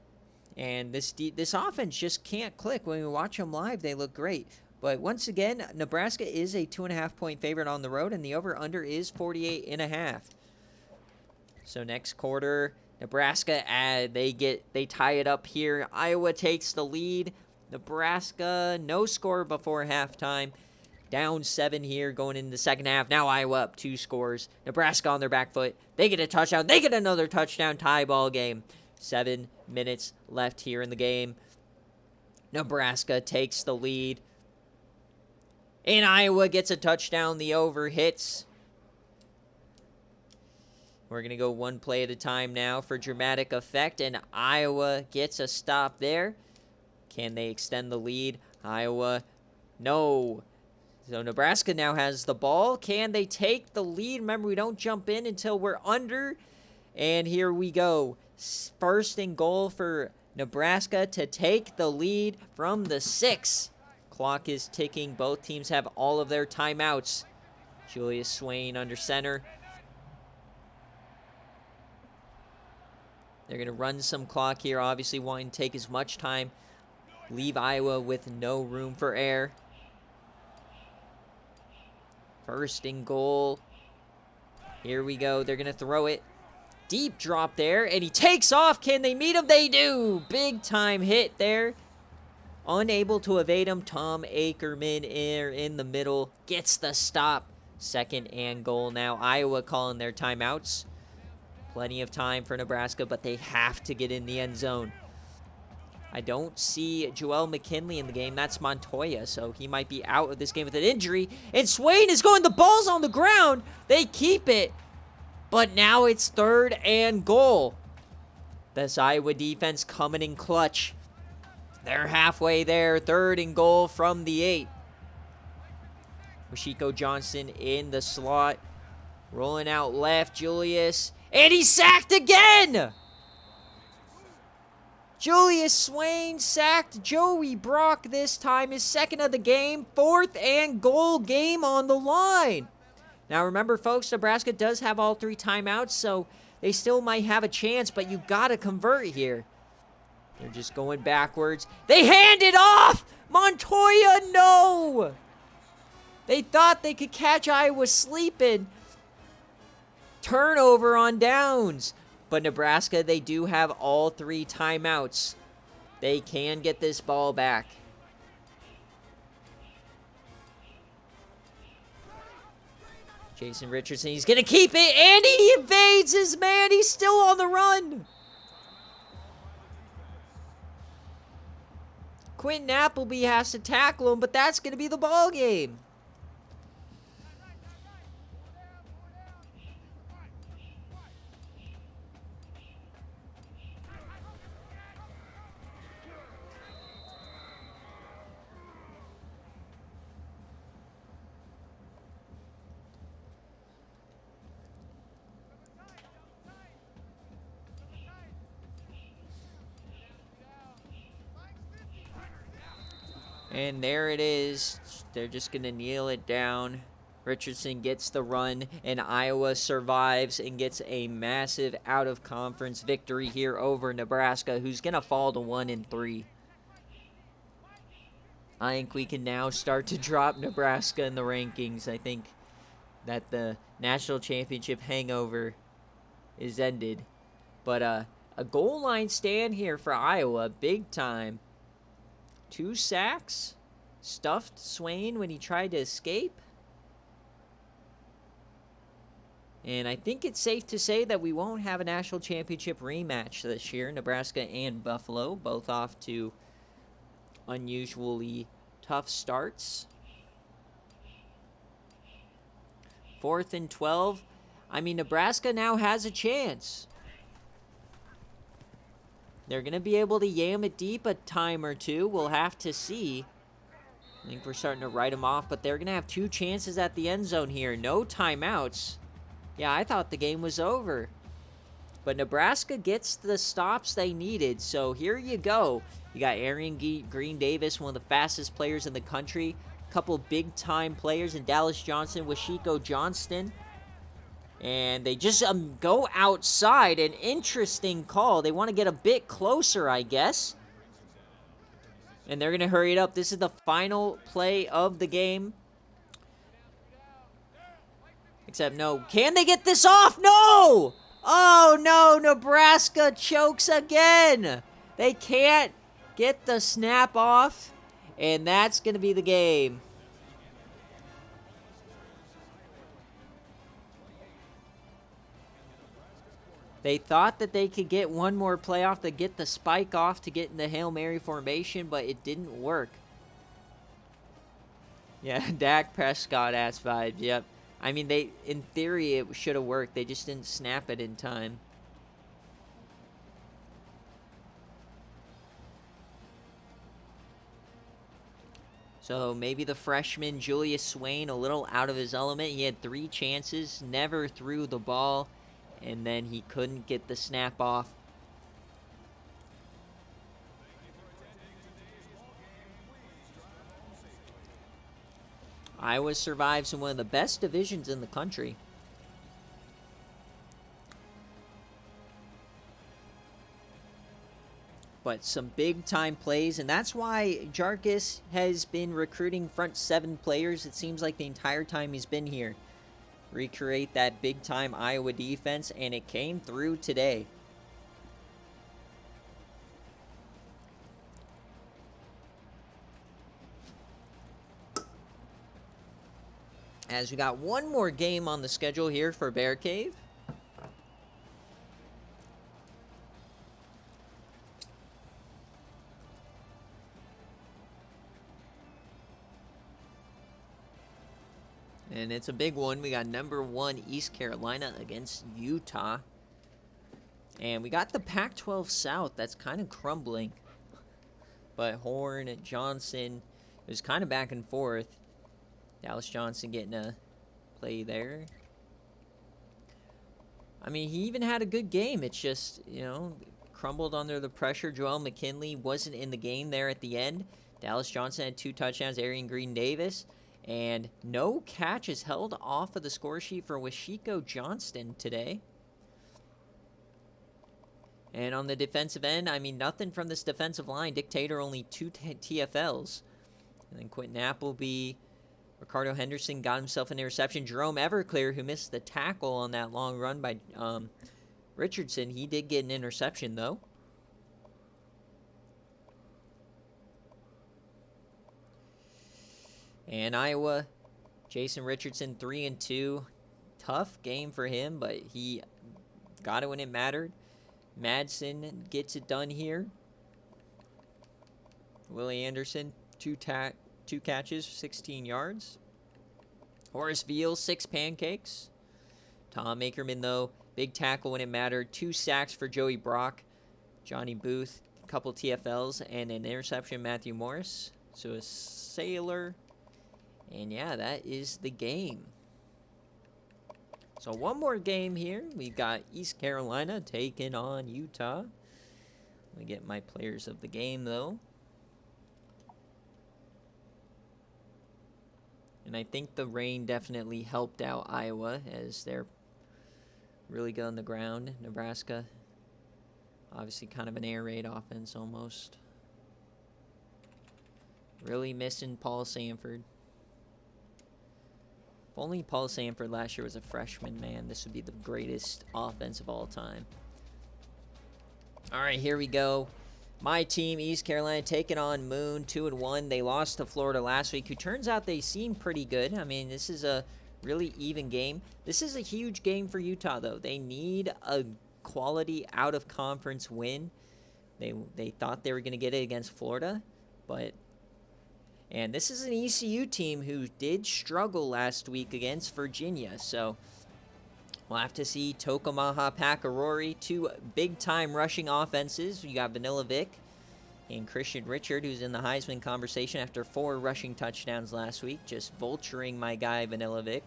And this offense just can't click. When we watch them live, they look great. But once again, Nebraska is a 2.5-point favorite on the road, and the over-under is 48.5. So next quarter, Nebraska, they tie it up here. Iowa takes the lead. Nebraska, no score before halftime. Down 7 here going into the second half. Now Iowa up 2 scores. Nebraska on their back foot. They get a touchdown. They get another touchdown. Tie ball game. 7 minutes left here in the game. Nebraska takes the lead. And Iowa gets a touchdown. The over hits. We're going to go one play at a time now for dramatic effect. And Iowa gets a stop there. Can they extend the lead? Iowa, no. So Nebraska now has the ball. Can they take the lead? Remember, we don't jump in until we're under. And here we go. First and goal for Nebraska to take the lead from the 6. Clock is ticking. Both teams have all of their timeouts. Julius Swain under center. They're going to run some clock here, obviously wanting to take as much time. Leave Iowa with no room for error. First and goal. Here we go. They're going to throw it. Deep drop there, and he takes off. Can they meet him? They do. Big time hit there. Unable to evade him. Tom Ackerman in the middle. Gets the stop. Second and goal now. Iowa calling their timeouts. Plenty of time for Nebraska, but they have to get in the end zone. I don't see Joel McKinley in the game. That's Montoya, so he might be out of this game with an injury. And Swain is going. The ball's on the ground. They keep it. But now it's third and goal. This Iowa defense coming in clutch. They're halfway there. Third and goal from the 8. Washiko Johnson in the slot. Rolling out left, Julius. And he's sacked again! Julius Swain sacked Joey Brock this time, his second of the game. Fourth and goal, game on the line. Now remember, folks, Nebraska does have all 3 timeouts, so they still might have a chance, but you got to convert here. They're just going backwards. They hand it off! Montoya, no! They thought they could catch Iowa sleeping. Turnover on downs. But Nebraska, they do have all 3 timeouts. They can get this ball back. Jason Richardson, he's going to keep it, and he evades his man. He's still on the run. Quentin Appleby has to tackle him, but that's going to be the ball game. And there it is. They're just going to kneel it down. Richardson gets the run, and Iowa survives and gets a massive out-of-conference victory here over Nebraska, who's going to fall to 1-3. I think we can now start to drop Nebraska in the rankings. I think that the national championship hangover is ended. But a goal line stand here for Iowa, big time. 2 sacks, stuffed Swain when he tried to escape. And I think it's safe to say that we won't have a national championship rematch this year. Nebraska and Buffalo both off to unusually tough starts. 4th and 12. I mean, Nebraska now has a chance. They're going to be able to yam it deep a time or two. We'll have to see. I think we're starting to write them off, but they're going to have 2 chances at the end zone here. No timeouts. Yeah, I thought the game was over. But Nebraska gets the stops they needed, so here you go. You got Arian Green Davis, one of the fastest players in the country. A couple big-time players in Dallas Johnson, Washiko Johnston. And they just go outside. An interesting call. They want to get a bit closer, I guess. And they're going to hurry it up. This is the final play of the game. Except, no. Can they get this off? No! Oh, no. Nebraska chokes again. They can't get the snap off. And that's going to be the game. They thought that they could get one more play off to get the spike off to get in the Hail Mary formation, but it didn't work. Yeah, Dak Prescott-ass vibes, yep. I mean, in theory, it should have worked. They just didn't snap it in time. So maybe the freshman, Julius Swain, a little out of his element. He had 3 chances, never threw the ball, and then he couldn't get the snap off. Iowa survives in one of the best divisions in the country. But some big-time plays, and that's why Jarkus has been recruiting front 7 players, it seems like the entire time he's been here. Recreate that big-time Iowa defense, and it came through today. As we got one more game on the schedule here for BearCave. And it's a big one. We got number 1 East Carolina against Utah. And we got the Pac-12 South that's kind of crumbling. But Horn, Johnson, it was kind of back and forth. Dallas Johnson getting a play there. I mean, he even had a good game. It's just, you know, crumbled under the pressure. Joel McKinley wasn't in the game there at the end. Dallas Johnson had 2 touchdowns. Arian Green Davis. And no catches held off of the score sheet for Washiko Johnston today. And on the defensive end, I mean, nothing from this defensive line. Dictator only 2 TFLs. And then Quentin Appleby, Ricardo Henderson got himself an interception. Jerome Everclear, who missed the tackle on that long run by Richardson, he did get an interception, though. And Iowa, Jason Richardson, 3-2. Tough game for him, but he got it when it mattered. Madsen gets it done here. Willie Anderson, 2 catches, 16 yards. Horace Veal, 6 pancakes. Tom Akerman, though, big tackle when it mattered. 2 sacks for Joey Brock. Johnny Booth, a couple TFLs, and an interception, Matthew Morris. So a sailor. And yeah, that is the game. So one more game here. We got East Carolina taking on Utah. Let me get my players of the game, though. And I think the rain definitely helped out Iowa as they're really good on the ground. Nebraska, obviously kind of an air raid offense almost. Really missing Paul Sanford. If only Paul Sanford last year was a freshman, man, this would be the greatest offense of all time. All right, here we go. My team, East Carolina, taking on Moon, 2-1. They lost to Florida last week, who turns out they seem pretty good. I mean, this is a Really even game. This is a huge game for Utah, though. They need a quality out-of-conference win. They thought they were going to get it against Florida, but... And this is an ECU team who did struggle last week against Virginia, so we'll have to see. Tokomaha Pakarori, two big-time rushing offenses. You got Vanilla Vic and Christian Richard, who's in the Heisman conversation after 4 rushing touchdowns last week, just vulturing my guy Vanilla Vic.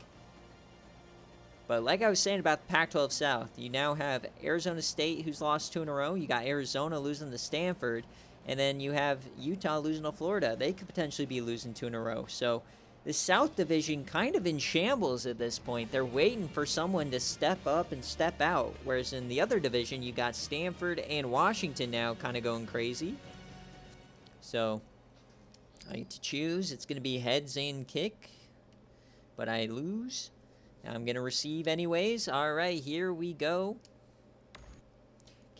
But like I was saying about the Pac-12 South, you now have Arizona State, who's lost 2 in a row. You got Arizona losing to Stanford. And then you have Utah losing to Florida. They could potentially be losing 2 in a row. So the South Division kind of in shambles at this point. They're waiting for someone to step up and step out. Whereas in the other division, you got Stanford and Washington now kind of going crazy. So I get to choose. It's going to be heads and kick. But I lose. I'm going to receive anyways. All right, here we go.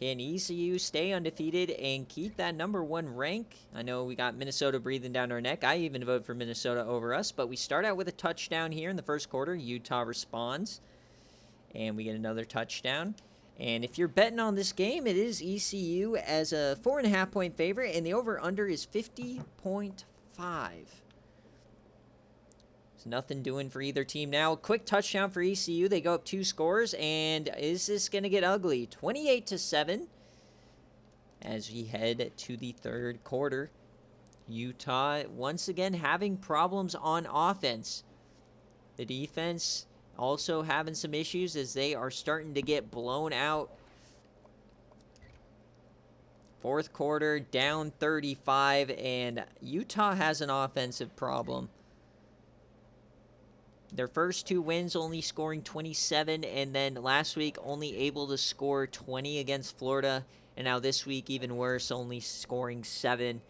Can ECU stay undefeated and keep that #1 rank? I know we got Minnesota breathing down our neck. I even voted for Minnesota over us, but we start out with a touchdown here in the first quarter. Utah responds, and we get another touchdown. And if you're betting on this game, it is ECU as a 4.5-point favorite, and the over-under is 50.5. Nothing doing for either team now. Quick touchdown for ECU. They go up 2 scores, and is this going to get ugly? 28-7 as we head to the third quarter. Utah once again having problems on offense. The defense also having some issues as they are starting to get blown out. Fourth quarter, down 35, and Utah has an offensive problem. Their first 2 wins only scoring 27, and then last week only able to score 20 against Florida, and now this week even worse, only scoring 7.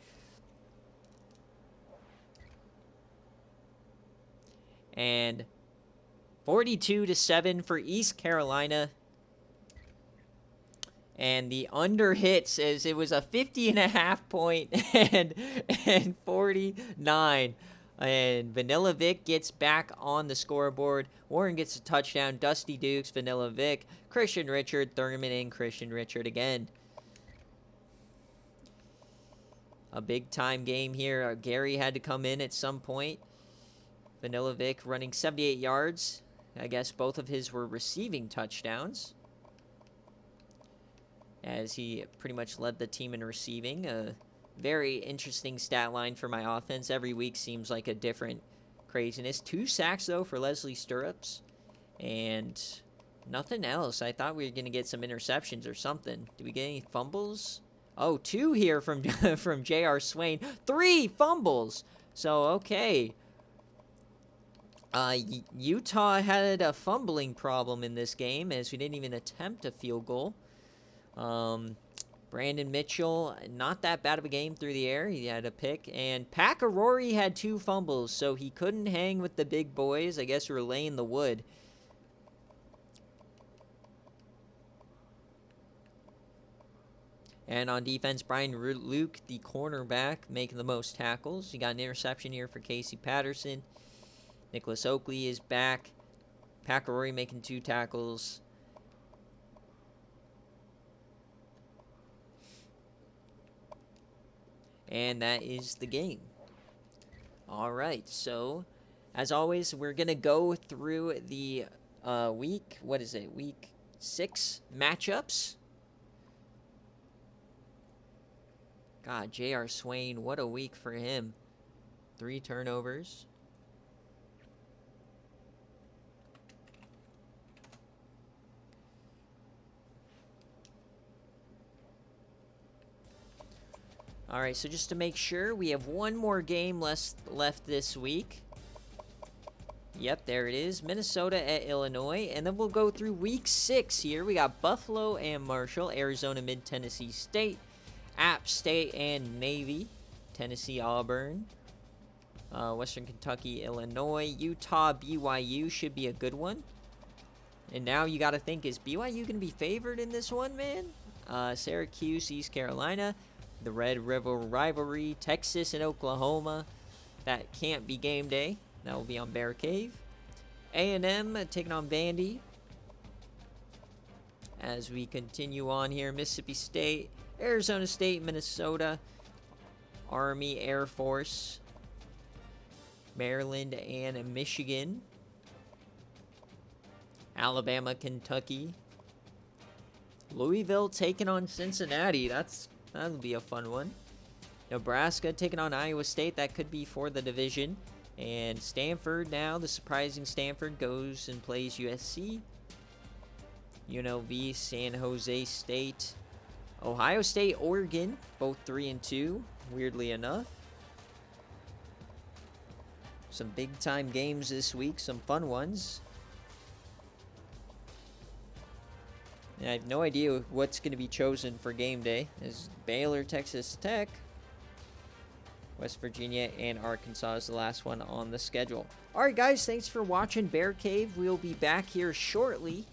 And 42-7 for East Carolina. And the under hits as it was a 50.5 point and 49. And Vanilla Vic gets back on the scoreboard. Warren gets a touchdown. Dusty Dukes, Vanilla Vic, Christian Richard, Thurman, and Christian Richard again. A big-time game here. Gary had to come in at some point. Vanilla Vic running 78 yards. I guess both of his were receiving touchdowns, as he pretty much led the team in receiving. Very interesting stat line for my offense. Every week seems like a different craziness. 2 sacks, though, for Leslie Stirrups. And nothing else. I thought we were going to get some interceptions or something. Did we get any fumbles? Oh, 2 here from, from J.R. Swain. 3 fumbles. So, okay. Utah had a fumbling problem in this game, as we didn't even attempt a field goal. Brandon Mitchell, not that bad of a game through the air. He had a pick. And Pakarori had 2 fumbles, so he couldn't hang with the big boys. I guess we were laying the wood. And on defense, Brian Luke, the cornerback, making the most tackles. You got an interception here for Casey Patterson. Nicholas Oakley is back. Pakarori making 2 tackles. And that is the game. All right, so as always, we're going to go through the week 6 matchups. God, J.R. Swain, what a week for him. 3 turnovers. All right, so just to make sure, we have 1 more game left this week. Yep, there it is. Minnesota at Illinois. And then we'll go through week 6 here. We got Buffalo and Marshall, Arizona, Mid-Tennessee State, App State and Navy, Tennessee, Auburn, Western Kentucky, Illinois, Utah, BYU should be a good one. And now you got to think, is BYU going to be favored in this one, man? Syracuse, East Carolina, the Red River rivalry, Texas and Oklahoma. That can't be game day. That will be on BearCave. A&M taking on Vandy. As we continue on here, Mississippi State, Arizona State, Minnesota, Army, Air Force, Maryland, and Michigan. Alabama, Kentucky. Louisville taking on Cincinnati. That'll be a fun one. Nebraska taking on Iowa State. That could be for the division. And Stanford now, the surprising Stanford, goes and plays USC. UNLV, San Jose State. Ohio State, Oregon, both 3-2, weirdly enough. Some big-time games this week, some fun ones. And I have no idea what's going to be chosen for game day. There's Baylor, Texas Tech, West Virginia, and Arkansas is the last one on the schedule. All right, guys, thanks for watching Bear Cave. We'll be back here shortly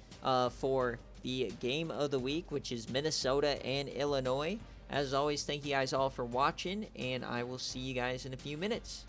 for the game of the week, which is Minnesota and Illinois. As always, thank you guys all for watching, and I will see you guys in a few minutes.